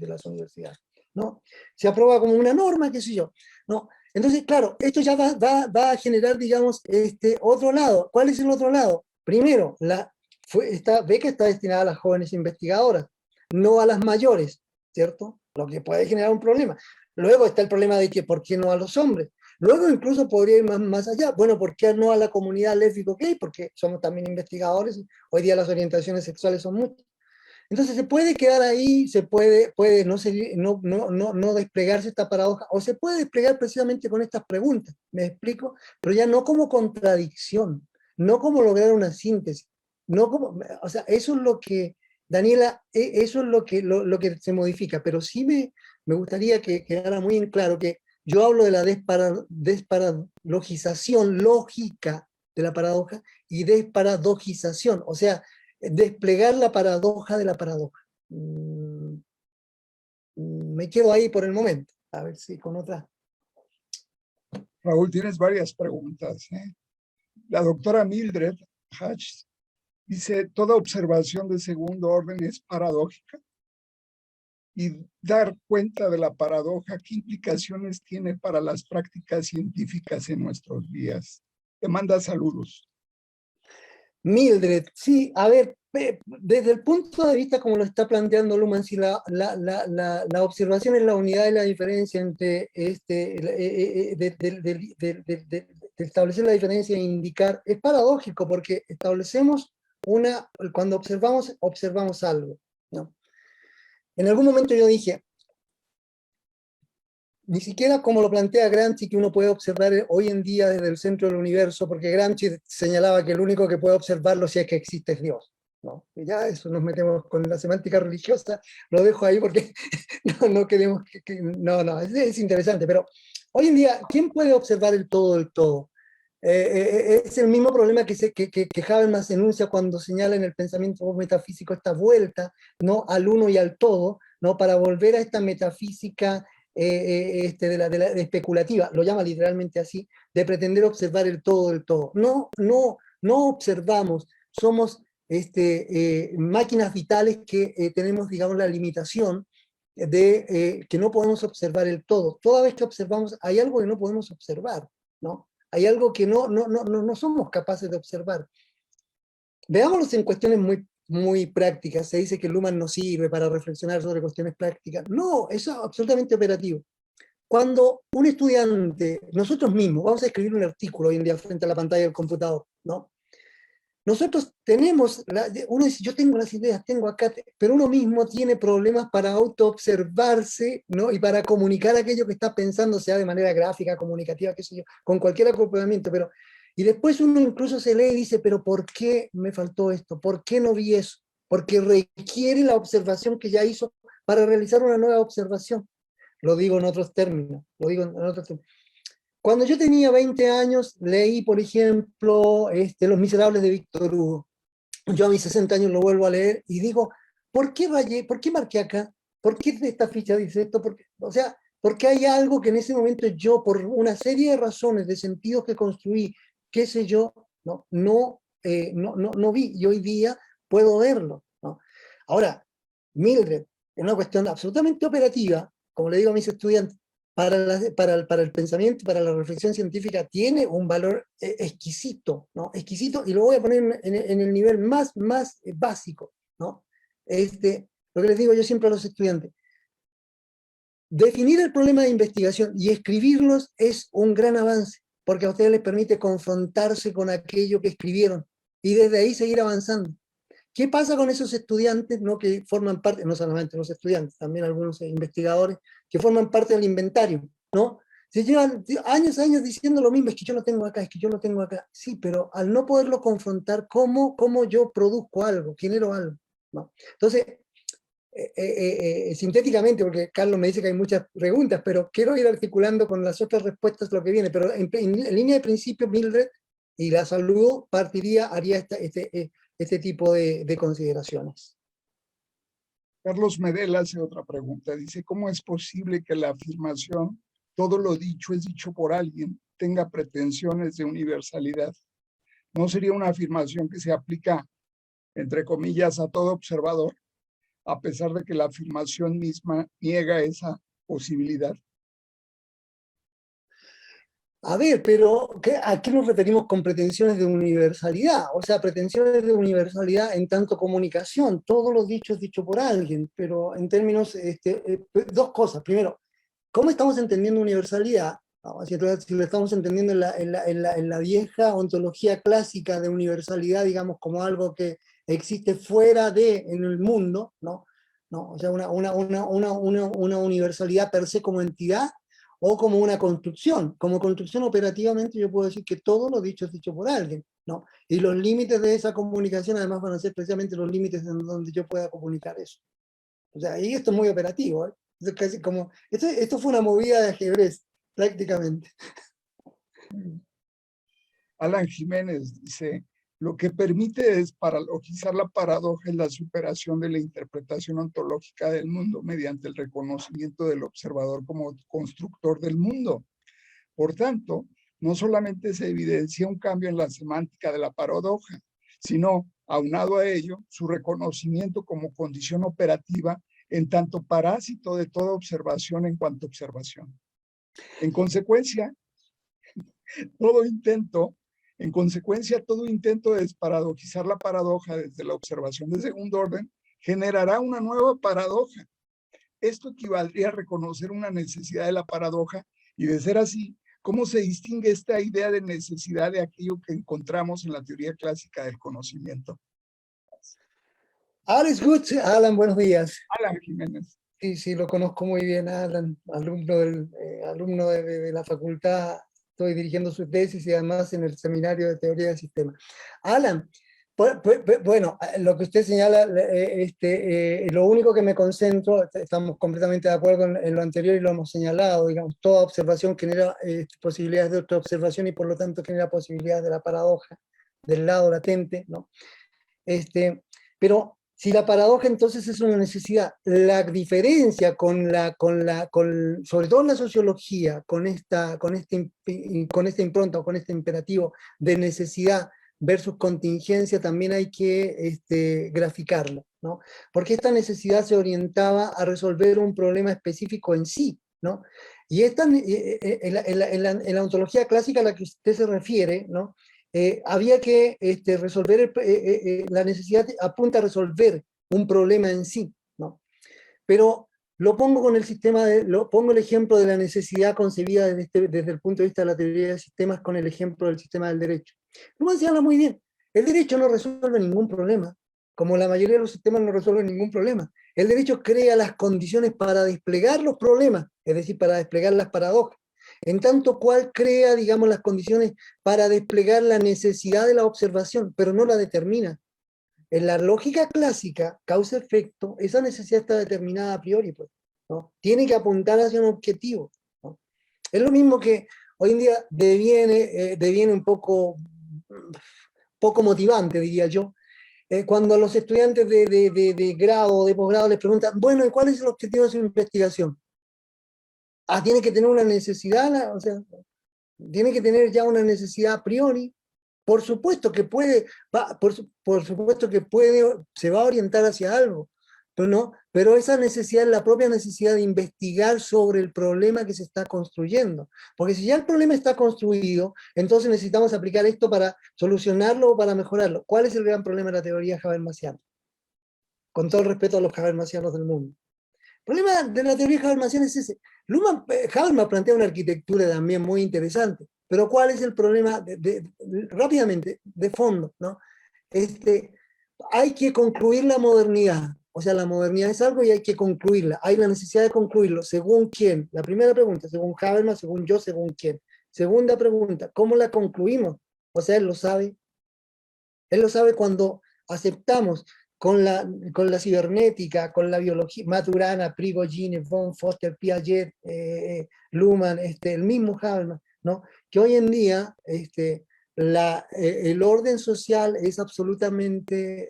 las universidades, ¿no? Se aprueba como una norma, qué sé yo, ¿no? Entonces, claro, esto ya va a generar, digamos, otro lado. ¿Cuál es el otro lado? Primero, esta beca está destinada a las jóvenes investigadoras, no a las mayores, ¿cierto? Lo que puede generar un problema. Luego está el problema de que ¿por qué no a los hombres? Luego incluso podría ir más allá. Bueno, ¿por qué no a la comunidad lésbico-gay? Porque somos también investigadores. Hoy día las orientaciones sexuales son muchas. Entonces se puede quedar ahí, puede no desplegarse esta paradoja, o se puede desplegar precisamente con estas preguntas, ¿me explico? Pero ya no como contradicción, no como lograr una síntesis, no como, o sea, eso es lo que, Daniela, eso es lo que se modifica, pero sí me gustaría que quedara muy en claro que yo hablo de la desparalogización lógica de la paradoja y desparadojización, o sea, desplegar la paradoja de la paradoja. Me quedo ahí por el momento, a ver si con otra. Raúl, tienes varias preguntas. La doctora Mildred Hatch dice, toda observación de segundo orden es paradójica. Y dar cuenta de la paradoja, ¿qué implicaciones tiene para las prácticas científicas en nuestros días? Te manda saludos. Mildred, sí, a ver, desde el punto de vista como lo está planteando Luhmann, si la observación es la unidad y la diferencia entre de establecer la diferencia e indicar, es paradójico porque establecemos cuando observamos algo, ¿no? En algún momento yo dije, ni siquiera como lo plantea Gramsci, que uno puede observar hoy en día desde el centro del universo, porque Gramsci señalaba que el único que puede observarlo si es que existe es Dios, ¿no? Y ya eso nos metemos con la semántica religiosa, lo dejo ahí porque no queremos no, es interesante, pero hoy en día, ¿quién puede observar el todo del todo? Es el mismo problema que Habermas enuncia cuando señala en el pensamiento metafísico esta vuelta, ¿no?, al uno y al todo, ¿no?, para volver a esta metafísica de la especulativa, lo llama literalmente así, de pretender observar el todo del todo. No observamos, somos máquinas vitales que tenemos, digamos, la limitación de que no podemos observar el todo. Toda vez que observamos, hay algo que no podemos observar, ¿no? Hay algo que no somos capaces de observar. Veámoslo en cuestiones muy prácticas. Se dice que Luhmann no sirve para reflexionar sobre cuestiones prácticas. No, eso es absolutamente operativo. Cuando un estudiante, nosotros mismos, vamos a escribir un artículo hoy en día frente a la pantalla del computador, ¿no? Nosotros tenemos, uno dice, yo tengo las ideas, tengo acá, pero uno mismo tiene problemas para autoobservarse, ¿no?, y para comunicar aquello que está pensando, sea de manera gráfica, comunicativa, qué sé yo, con cualquier acoplamiento, pero y después uno incluso se lee y dice, pero ¿por qué me faltó esto? ¿Por qué no vi eso? Porque requiere la observación que ya hizo para realizar una nueva observación. Lo digo en otros términos, Cuando yo tenía 20 años, leí, por ejemplo, Los Miserables de Víctor Hugo. Yo a mis 60 años lo vuelvo a leer y digo, ¿por qué marqué acá? ¿por qué esta ficha dice esto? Porque, o sea, porque hay algo que en ese momento yo, por una serie de razones, de sentidos que construí, qué sé yo, no vi, y hoy día puedo verlo, ¿no? Ahora, Mildred, en una cuestión absolutamente operativa, como le digo a mis estudiantes, para el pensamiento, para la reflexión científica, tiene un valor exquisito, ¿no? Exquisito, y lo voy a poner en el nivel más básico, ¿no? Lo que les digo yo siempre a los estudiantes, definir el problema de investigación y escribirlos es un gran avance, porque a ustedes les permite confrontarse con aquello que escribieron y desde ahí seguir avanzando. ¿Qué pasa con esos estudiantes, ¿no? Que forman parte, no solamente los estudiantes, también algunos investigadores, que forman parte del inventario, ¿no? Se llevan años diciendo lo mismo, es que yo lo tengo acá, es que yo lo tengo acá. Sí, pero al no poderlo confrontar, ¿cómo yo produzco algo, genero algo? ¿No? Entonces, sintéticamente, porque Carlos me dice que hay muchas preguntas, pero quiero ir articulando con las otras respuestas lo que viene, pero en línea de principio, Mildred, y la saludo, haría este tipo de consideraciones. Carlos Medela hace otra pregunta. Dice, ¿cómo es posible que la afirmación todo lo dicho es dicho por alguien tenga pretensiones de universalidad? ¿No sería una afirmación que se aplica, entre comillas, a todo observador, a pesar de que la afirmación misma niega esa posibilidad? A ver, pero ¿a qué nos referimos con pretensiones de universalidad? O sea, pretensiones de universalidad en tanto comunicación, todo lo dicho es dicho por alguien, pero en términos, dos cosas. Primero, ¿cómo estamos entendiendo universalidad? No, si lo estamos entendiendo en la vieja ontología clásica de universalidad, digamos, como algo que existe fuera en el mundo, ¿no? No, o sea, una universalidad per se como entidad, o como una construcción. Como construcción operativamente yo puedo decir que todo lo dicho es dicho por alguien, ¿no? Y los límites de esa comunicación además van a ser precisamente los límites en donde yo pueda comunicar eso. O sea, y esto es muy operativo, ¿eh? Es casi como, esto fue una movida de ajedrez, prácticamente. Alan Jiménez dice, lo que permite desparalogizar la paradoja es la superación de la interpretación ontológica del mundo mediante el reconocimiento del observador como constructor del mundo. Por tanto, no solamente se evidencia un cambio en la semántica de la paradoja, sino, aunado a ello, su reconocimiento como condición operativa en tanto parásito de toda observación en cuanto observación. En consecuencia, todo intento de desparadojizar la paradoja desde la observación de segundo orden generará una nueva paradoja. Esto equivaldría a reconocer una necesidad de la paradoja y, de ser así, ¿cómo se distingue esta idea de necesidad de aquello que encontramos en la teoría clásica del conocimiento? Alles gut, Alan, buenos días. Alan Jiménez. Sí, lo conozco muy bien, Alan, alumno de la facultad. Estoy dirigiendo su tesis y además en el seminario de teoría del sistema. Alan, bueno, lo que usted señala, lo único que me concentro, estamos completamente de acuerdo en lo anterior y lo hemos señalado, digamos, toda observación genera posibilidades de otra observación y por lo tanto genera posibilidades de la paradoja, del lado latente, ¿no? Pero si la paradoja entonces es una necesidad, la diferencia sobre todo en la sociología, con esta impronta o con este imperativo de necesidad versus contingencia, también hay que graficarlo, ¿no? Porque esta necesidad se orientaba a resolver un problema específico en sí, ¿no? Y en la ontología clásica a la que usted se refiere, ¿no? Había que resolver, la necesidad apunta a resolver un problema en sí, ¿no? Pero lo pongo con pongo el ejemplo de la necesidad concebida desde el punto de vista de la teoría de sistemas con el ejemplo del sistema del derecho. Como se habla muy bien, el derecho no resuelve ningún problema, como la mayoría de los sistemas no resuelven ningún problema. El derecho crea las condiciones para desplegar los problemas, es decir, para desplegar las paradojas, en tanto cual crea, digamos, las condiciones para desplegar la necesidad de la observación, pero no la determina. En la lógica clásica, causa-efecto, esa necesidad está determinada a priori, pues, ¿no? Tiene que apuntar hacia un objetivo, ¿no? Es lo mismo que hoy en día deviene un poco motivante, diría yo, cuando a los estudiantes de grado o de posgrado les preguntan, bueno, ¿y cuál es el objetivo de su investigación? Ah, tiene que tener una necesidad, o sea, tiene que tener ya una necesidad a priori. Por supuesto que puede, por supuesto que puede, se va a orientar hacia algo, pero esa necesidad es la propia necesidad de investigar sobre el problema que se está construyendo. Porque si ya el problema está construido, entonces necesitamos aplicar esto para solucionarlo o para mejorarlo. ¿Cuál es el gran problema de la teoría habermasiana? Con todo el respeto a los habermasianos del mundo. El problema de la teoría habermasiana es ese. Habermas plantea una arquitectura también muy interesante, pero ¿cuál es el problema rápidamente, de fondo? ¿No? Hay que concluir la modernidad. O sea, la modernidad es algo y hay que concluirla. Hay la necesidad de concluirlo. ¿Según quién? La primera pregunta, según Habermas, según yo, según quién. Segunda pregunta, ¿cómo la concluimos? O sea, él lo sabe. Él lo sabe cuando aceptamos con la cibernética, con la biología, Maturana, Prigogine, von Foster, Piaget, Luhmann, el mismo Habermas, ¿no? Que hoy en día el orden social es absolutamente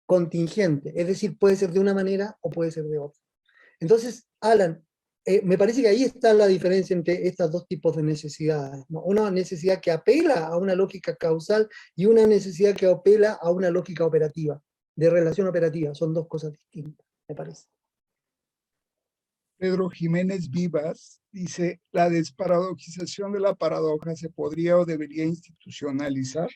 contingente, es decir, puede ser de una manera o puede ser de otra. Entonces, Alan, me parece que ahí está la diferencia entre estos dos tipos de necesidades, ¿no? Una necesidad que apela a una lógica causal y una necesidad que apela a una lógica operativa, de relación operativa. Son dos cosas distintas, me parece. Pedro Jiménez Vivas dice, ¿la desparadoxización de la paradoja se podría o debería institucionalizar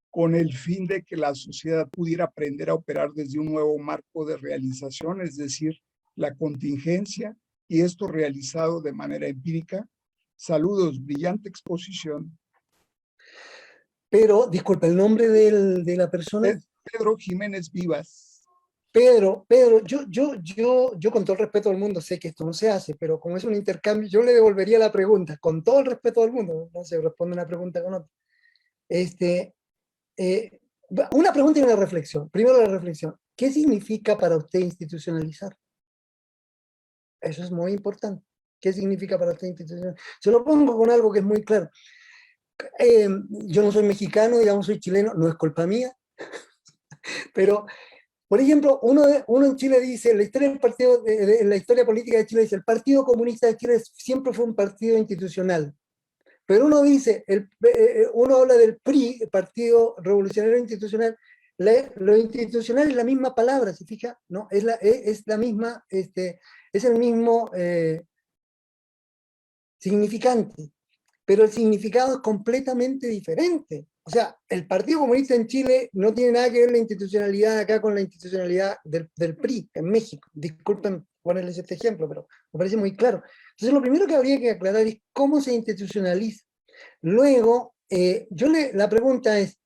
con el fin de que la sociedad pudiera aprender a operar desde un nuevo marco de realización, es decir, la contingencia, y esto realizado de manera empírica? Saludos, brillante exposición. Pero, disculpa, ¿el nombre de la persona? Pedro Jiménez Vivas. Pedro, yo con todo el respeto del mundo sé que esto no se hace, pero como es un intercambio, yo le devolvería la pregunta, con todo el respeto del mundo, no se responde una pregunta con otra. Una pregunta y una reflexión. Primero la reflexión. ¿Qué significa para usted institucionalizar? Eso es muy importante. ¿Qué significa para usted institucionalizar? Se lo pongo con algo que es muy claro. Yo no soy mexicano, digamos, soy chileno, no es culpa mía, pero, por ejemplo, uno en Chile dice, la historia del partido, la historia política de Chile dice, el Partido Comunista de Chile siempre fue un partido institucional. Pero uno dice, uno habla del PRI, el Partido Revolucionario Institucional, lo institucional es la misma palabra, ¿se fija? ¿No? Es la misma, es el mismo significante, pero el significado es completamente diferente. O sea, el Partido Comunista en Chile no tiene nada que ver la institucionalidad acá con la institucionalidad del PRI en México. Disculpen ponerles este ejemplo, pero me parece muy claro. Entonces, lo primero que habría que aclarar es cómo se institucionaliza. Luego, la pregunta es,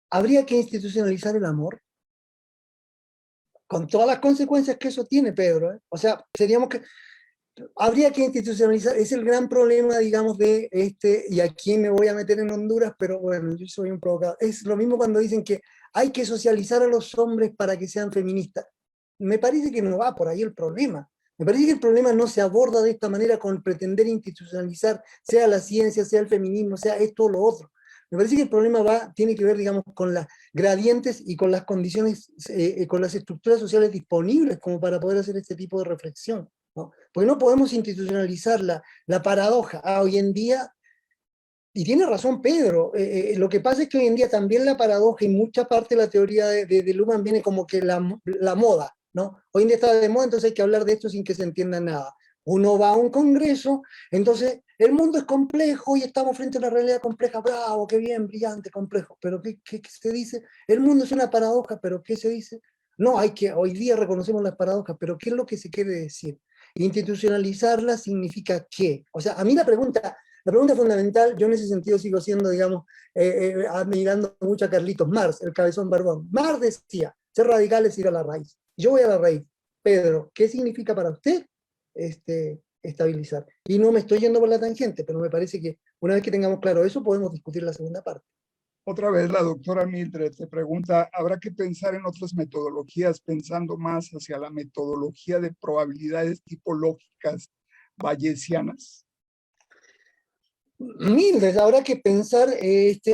¿habría que institucionalizar el amor? Con todas las consecuencias que eso tiene, Pedro. O sea, habría que institucionalizar, es el gran problema, digamos, y aquí me voy a meter en Honduras, pero bueno, yo soy un provocador. Es lo mismo cuando dicen que hay que socializar a los hombres para que sean feministas. Me parece que no va por ahí el problema. Me parece que el problema no se aborda de esta manera con pretender institucionalizar, sea la ciencia, sea el feminismo, sea esto o lo otro. Me parece que el problema tiene que ver, digamos, con las gradientes y con las condiciones, con las estructuras sociales disponibles como para poder hacer este tipo de reflexión, ¿no? Porque no podemos institucionalizar la paradoja. Hoy en día, y tiene razón Pedro, lo que pasa es que hoy en día también la paradoja y mucha parte de la teoría de Luhmann viene como que la moda, ¿no? Hoy en día está de moda, entonces hay que hablar de esto sin que se entienda nada. Uno va a un congreso, entonces el mundo es complejo y estamos frente a una realidad compleja, bravo, qué bien, brillante, complejo, pero ¿qué se dice? El mundo es una paradoja, pero ¿qué se dice? No, hoy día reconocemos las paradojas, pero ¿qué es lo que se quiere decir? Institucionalizarla significa ¿qué? O sea, a mí la pregunta fundamental, yo en ese sentido sigo siendo, digamos, admirando mucho a Carlitos Marx, el cabezón barbón. Marx decía, ser radical es ir a la raíz. Yo voy a la raíz. Pedro, ¿qué significa para usted estabilizar? Y no me estoy yendo por la tangente, pero me parece que una vez que tengamos claro eso, podemos discutir la segunda parte. Otra vez la doctora Mildred te pregunta, ¿habrá que pensar en otras metodologías, pensando más hacia la metodología de probabilidades tipológicas bayesianas? Mildred, habrá que pensar,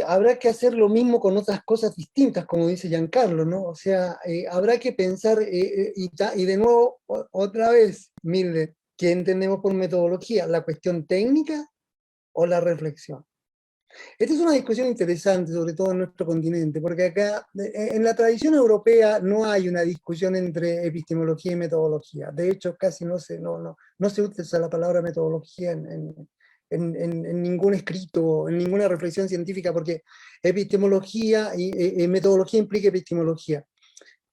habrá que hacer lo mismo con otras cosas distintas, como dice Giancarlo, ¿no? O sea, habrá que pensar, y de nuevo, otra vez, Mildred, ¿qué entendemos por metodología? ¿La cuestión técnica o la reflexión? Esta es una discusión interesante, sobre todo en nuestro continente, porque acá, en la tradición europea, no hay una discusión entre epistemología y metodología. De hecho, casi no se usa la palabra metodología en ningún escrito, en ninguna reflexión científica, porque epistemología y metodología implica epistemología.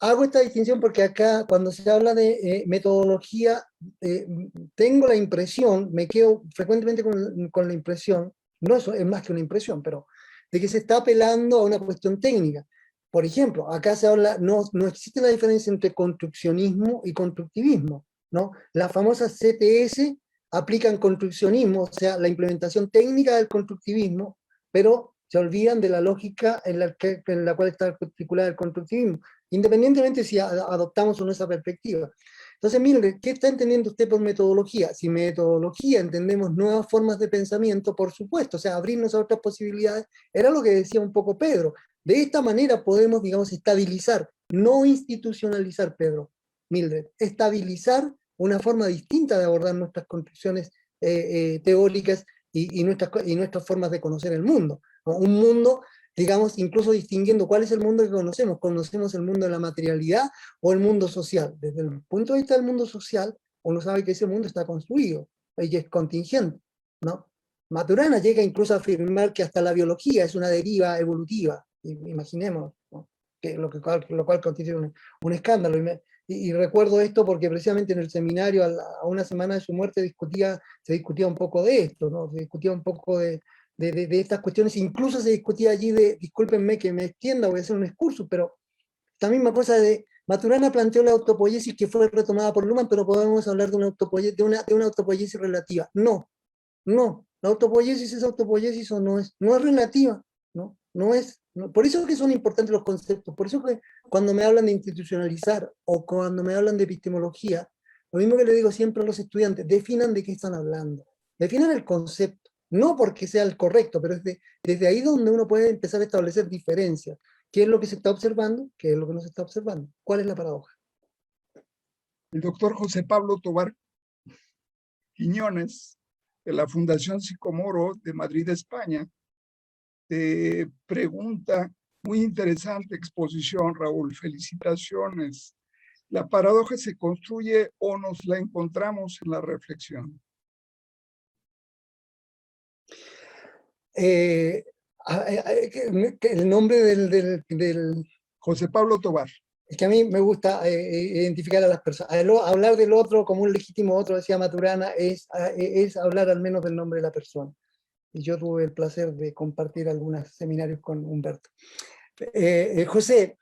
Hago esta distinción porque acá, cuando se habla de metodología, eh, tengo la impresión, me quedo frecuentemente con la impresión, no es más que una impresión, pero de que se está apelando a una cuestión técnica. Por ejemplo, acá se habla, no existe la diferencia entre construccionismo y constructivismo, ¿no? Las famosas CTS aplican construccionismo, o sea, la implementación técnica del constructivismo, pero se olvidan de la lógica en la cual está articulada el constructivismo, independientemente si adoptamos o no esa perspectiva. Entonces, mire, ¿qué está entendiendo usted por metodología? Si metodología entendemos nuevas formas de pensamiento, por supuesto, o sea, abrirnos a otras posibilidades, era lo que decía un poco Pedro. De esta manera podemos, digamos, estabilizar, no institucionalizar, Pedro, Mildred, estabilizar una forma distinta de abordar nuestras construcciones teóricas y nuestras formas de conocer el mundo, ¿no? Un mundo, digamos, incluso distinguiendo cuál es el mundo que conocemos. ¿Conocemos el mundo de la materialidad o el mundo social? Desde el punto de vista del mundo social, uno sabe que ese mundo está construido y que es contingente, ¿no? Maturana llega incluso a afirmar que hasta la biología es una deriva evolutiva, imaginemos, ¿no? Lo cual constituye un escándalo. Y recuerdo esto porque precisamente en el seminario, a una semana de su muerte, se discutía un poco de esto, ¿no? Se discutía un poco de estas cuestiones, incluso se discutía allí discúlpenme que me extienda, voy a hacer un excurso, pero esta misma cosa de Maturana planteó la autopoiesis que fue retomada por Luhmann, pero podemos hablar de una autopoiesis, de una autopoiesis relativa. No, no, la autopoiesis es autopoiesis o no es relativa, ¿no? No es, no. Por eso es que son importantes los conceptos, por eso que cuando me hablan de institucionalizar o cuando me hablan de epistemología, lo mismo que le digo siempre a los estudiantes, definan de qué están hablando, definan el concepto, no porque sea el correcto, pero desde ahí donde uno puede empezar a establecer diferencias. ¿Qué es lo que se está observando? ¿Qué es lo que no se está observando? ¿Cuál es la paradoja? El doctor José Pablo Tobar Quiñones, de la Fundación Sicomoro de Madrid, España, te pregunta, muy interesante exposición, Raúl, felicitaciones. ¿La paradoja se construye o nos la encontramos en la reflexión? Eh, el nombre José Pablo Tobar. es que a mí me gusta identificar a las personas. Hablar del otro como un legítimo otro, decía Maturana, es hablar al menos del nombre de la persona. Y yo tuve el placer de compartir algunos seminarios con Humberto. José,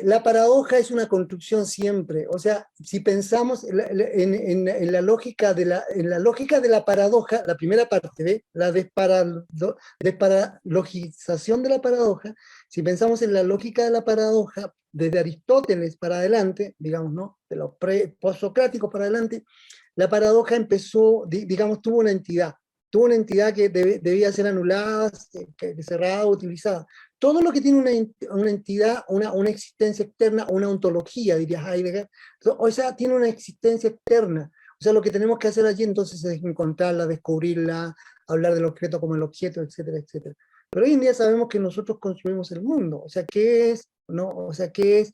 la paradoja es una construcción siempre. O sea, si pensamos en la lógica de la paradoja, la primera parte, ¿ve? La desparalogización de la paradoja, si pensamos en la lógica de la paradoja, desde Aristóteles para adelante, digamos, ¿no? De los postsocráticos para adelante, la paradoja empezó, digamos, tuvo una entidad que debía ser anulada, cerrada, utilizada. Todo lo que tiene una entidad, una existencia externa, una ontología, diría Heidegger, o sea, tiene una existencia externa. O sea, lo que tenemos que hacer allí entonces es encontrarla, descubrirla, hablar del objeto como el objeto, etcétera, etcétera. Pero hoy en día sabemos que nosotros construimos el mundo. O sea, ¿qué es? ¿No? O sea, ¿qué es?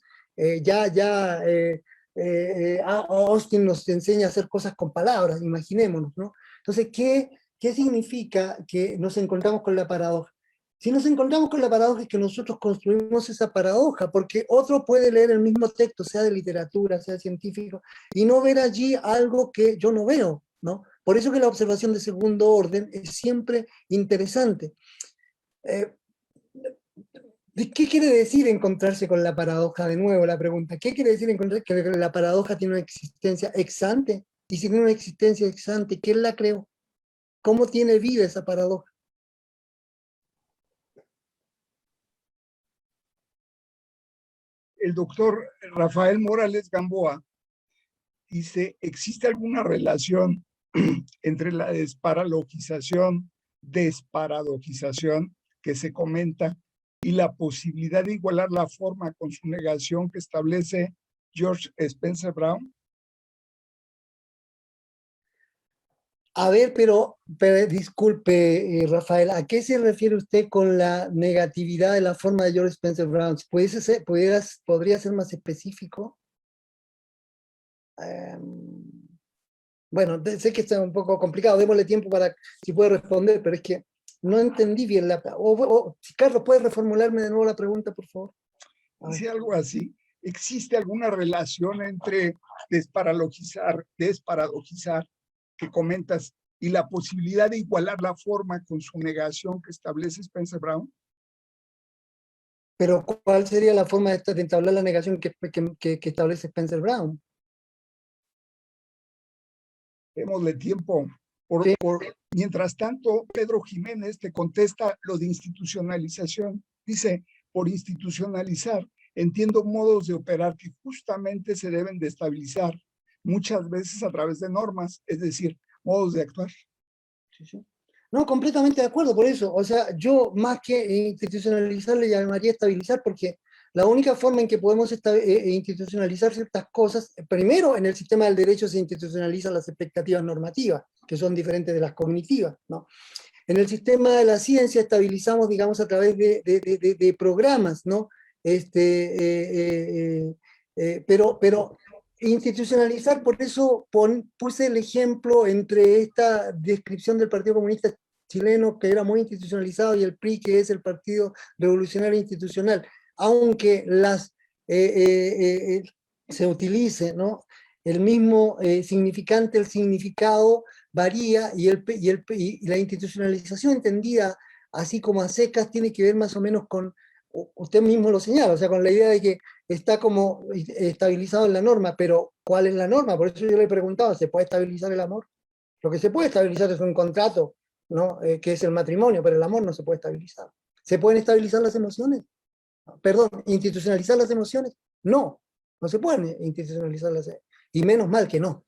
Austin nos enseña a hacer cosas con palabras, imaginémonos, ¿no? Entonces, ¿qué significa que nos encontramos con la paradoja? Si nos encontramos con la paradoja es que nosotros construimos esa paradoja, porque otro puede leer el mismo texto, sea de literatura, sea científico, y no ver allí algo que yo no veo, ¿no? Por eso que la observación de segundo orden es siempre interesante. ¿Qué quiere decir encontrarse con la paradoja? De nuevo la pregunta, ¿qué quiere decir encontrar que la paradoja tiene una existencia ex ante? Y si tiene una existencia ex ante, ¿quién la creó? ¿Cómo tiene vida esa paradoja? El doctor Rafael Morales Gamboa dice, ¿existe alguna relación entre la desparalogización desparadoxización que se comenta y la posibilidad de igualar la forma con su negación que establece George Spencer Brown? A ver, pero disculpe, Rafael, ¿a qué se refiere usted con la negatividad de la forma de George Spencer Brown? ¿Podría ser más específico? Bueno, sé que está un poco complicado, démosle tiempo para si puede responder, pero es que no entendí bien si Carlos, ¿puedes reformularme de nuevo la pregunta, por favor? Dice algo así: ¿existe alguna relación entre desparadoxizar que comentas y la posibilidad de igualar la forma con su negación que establece Spencer Brown? Pero ¿cuál sería la forma de entablar la negación que establece Spencer Brown? Démosle tiempo. Sí. Mientras tanto, Pedro Jiménez te contesta lo de institucionalización. Dice: por institucionalizar, entiendo modos de operar que justamente se deben de estabilizar, muchas veces a través de normas, es decir, modos de actuar. Sí, sí. No, completamente de acuerdo, por eso. O sea, yo más que institucionalizar le llamaría estabilizar, porque la única forma en que podemos institucionalizar ciertas cosas, primero en el sistema del derecho se institucionalizan las expectativas normativas, que son diferentes de las cognitivas, ¿no? En el sistema de la ciencia estabilizamos, digamos, a través de programas, ¿no? Pero institucionalizar, por eso puse el ejemplo entre esta descripción del Partido Comunista chileno, que era muy institucionalizado, y el PRI, que es el Partido Revolucionario Institucional, aunque se utilice, ¿no?, el mismo significante, el significado varía, y la institucionalización entendida así como a secas tiene que ver más o menos con, usted mismo lo señala, o sea, con la idea de que está como estabilizado en la norma, pero ¿cuál es la norma? Por eso yo le he preguntado, ¿se puede estabilizar el amor? Lo que se puede estabilizar es un contrato, ¿no? Que es el matrimonio, pero el amor no se puede estabilizar. ¿Se pueden estabilizar las emociones? Perdón, ¿institucionalizar las emociones? No, no se pueden institucionalizar las emociones. Y menos mal que no,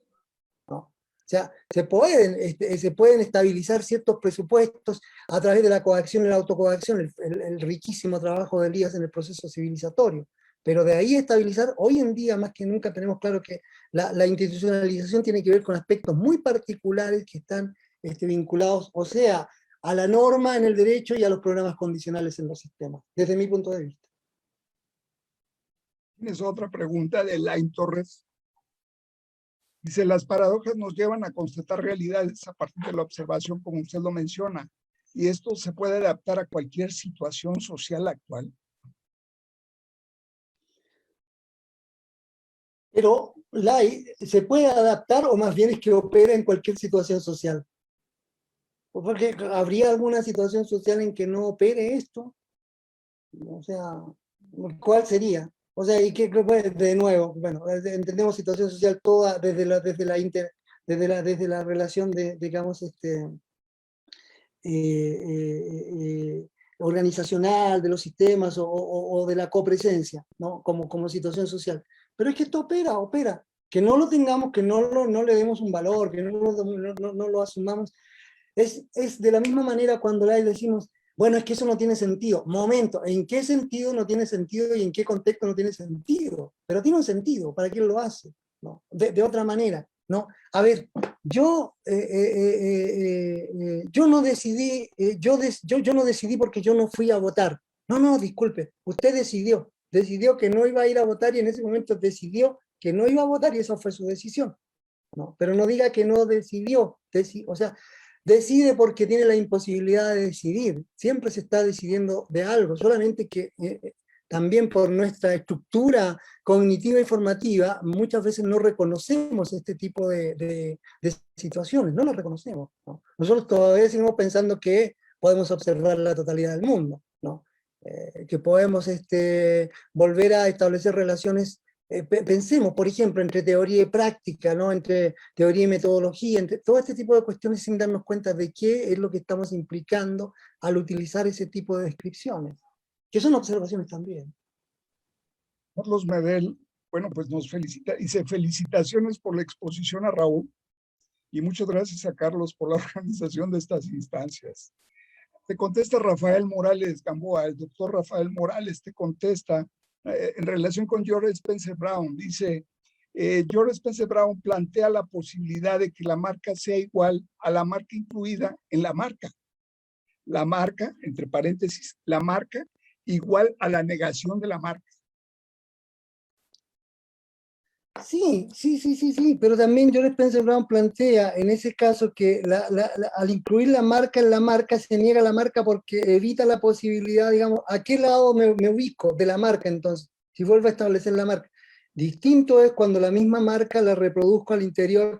¿no? O sea, se pueden estabilizar ciertos presupuestos a través de la coacción y la autocoacción, el riquísimo trabajo de Elías en el proceso civilizatorio. Pero de ahí estabilizar, hoy en día más que nunca tenemos claro que la institucionalización tiene que ver con aspectos muy particulares que están vinculados, o sea, a la norma en el derecho y a los programas condicionales en los sistemas, desde mi punto de vista. Tienes otra pregunta de Lain Torres. Dice: las paradojas nos llevan a constatar realidades a partir de la observación, como usted lo menciona, y esto se puede adaptar a cualquier situación social actual. Pero se puede adaptar, o más bien es que opera en cualquier situación social. Porque habría alguna situación social en que no opere esto. O sea, ¿cuál sería? O sea, y que de nuevo, bueno, entendemos situación social toda desde la relación digamos, organizacional de los sistemas, o de la copresencia, ¿no? Como situación social. Pero es que esto opera. Que no lo tengamos, que no le demos un valor, que no lo asumamos. Es de la misma manera cuando le decimos, bueno, es que eso no tiene sentido. Momento, ¿en qué sentido no tiene sentido y en qué contexto no tiene sentido? Pero tiene un sentido, ¿para quién lo hace? ¿No? De otra manera, ¿no? A ver, yo no decidí, yo no decidí porque yo no fui a votar. No, disculpe, usted decidió que no iba a ir a votar, y en ese momento decidió que no iba a votar, y esa fue su decisión, ¿no? Pero no diga que no decidió, o sea, decide porque tiene la imposibilidad de decidir. Siempre se está decidiendo de algo, solamente que también por nuestra estructura cognitiva y formativa, muchas veces no reconocemos este tipo de situaciones, no las reconocemos, ¿no? Nosotros todavía seguimos pensando que podemos observar la totalidad del mundo, ¿no? Que podemos volver a establecer relaciones. Pensemos, por ejemplo, entre teoría y práctica, ¿no? Entre teoría y metodología, entre todo este tipo de cuestiones, sin darnos cuenta de qué es lo que estamos implicando al utilizar ese tipo de descripciones, que son observaciones también. Carlos Medel, bueno, pues nos felicita, dice: felicitaciones por la exposición a Raúl. Y muchas gracias a Carlos por la organización de estas instancias. Te contesta Rafael Morales Gamboa, el doctor Rafael Morales te contesta en relación con George Spencer Brown. Dice, George Spencer Brown plantea la posibilidad de que la marca sea igual a la marca incluida en la marca. La marca, entre paréntesis, la marca igual a la negación de la marca. Sí, pero también George Spencer Brown plantea en ese caso que al incluir la marca en la marca se niega la marca porque evita la posibilidad, digamos, ¿a qué lado me ubico de la marca entonces? Si vuelvo a establecer la marca. Distinto es cuando la misma marca la reproduzco al interior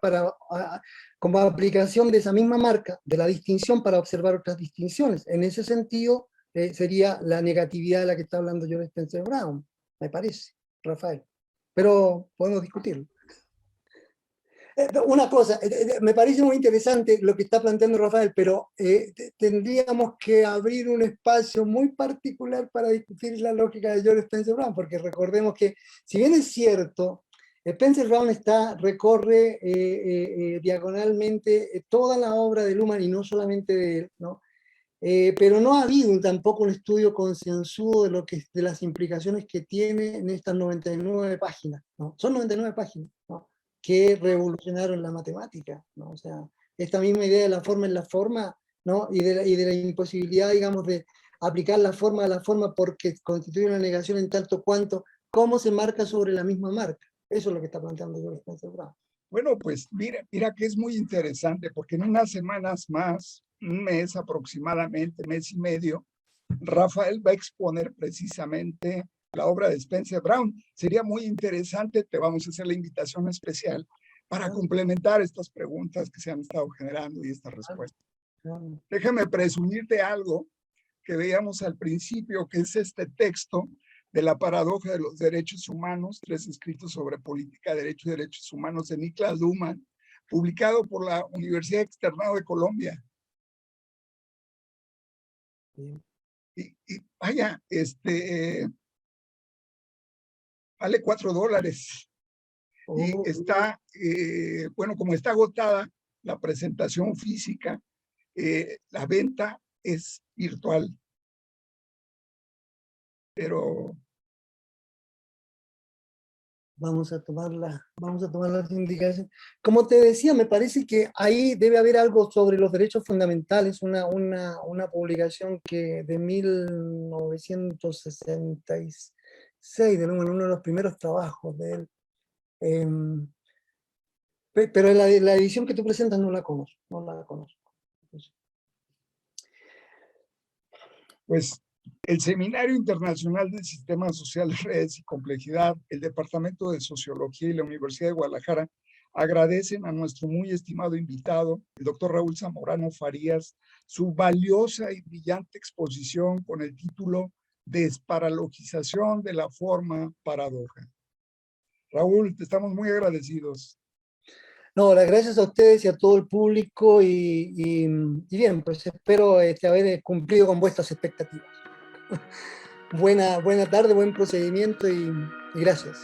como aplicación de esa misma marca, de la distinción para observar otras distinciones. En ese sentido, sería la negatividad de la que está hablando George Spencer Brown, me parece, Rafael. Pero podemos discutirlo. Una cosa, me parece muy interesante lo que está planteando Rafael, pero tendríamos que abrir un espacio muy particular para discutir la lógica de George Spencer Brown, porque recordemos que, si bien es cierto, Spencer Brown recorre diagonalmente toda la obra de Luhmann y no solamente de él, ¿no? Pero no ha habido tampoco un estudio concienzudo de las implicaciones que tiene en estas 99 páginas, ¿no? Son 99 páginas, ¿no? Que revolucionaron la matemática, ¿no? O sea, esta misma idea de la forma en la forma, ¿no? Y de la imposibilidad, digamos, de aplicar la forma a la forma porque constituye una negación en tanto cuanto cómo se marca sobre la misma marca. Eso es lo que está planteando George Spencer Brown. Bueno, pues mira que es muy interesante porque en unas semanas más, un mes aproximadamente, mes y medio, Rafael va a exponer precisamente la obra de Spencer Brown. Sería muy interesante, te vamos a hacer la invitación especial para complementar estas preguntas que se han estado generando y estas respuestas. Déjame presumirte algo que veíamos al principio, que es este texto de la paradoja de los derechos humanos, 3 escritos sobre política, derecho y derechos humanos de Niklas Luhmann, publicado por la Universidad Externado de Colombia. Y vaya, vale $4. Y está, bueno, como está agotada la presentación física, la venta es virtual. Pero vamos a tomar las indicaciones. Como te decía, me parece que ahí debe haber algo sobre los derechos fundamentales, una publicación de 1966, de uno de los primeros trabajos de él. Pero la edición que tú presentas no la conozco. Pues el Seminario Internacional de Sistemas Sociales, Redes y Complejidad, el Departamento de Sociología y la Universidad de Guadalajara agradecen a nuestro muy estimado invitado, el doctor Raúl Zamorano Farías, su valiosa y brillante exposición con el título Desparalogización de la forma paradoja. Raúl, te estamos muy agradecidos. No, las gracias a ustedes y a todo el público y bien, pues espero haber cumplido con vuestras expectativas. Buena tarde, buen procedimiento y gracias.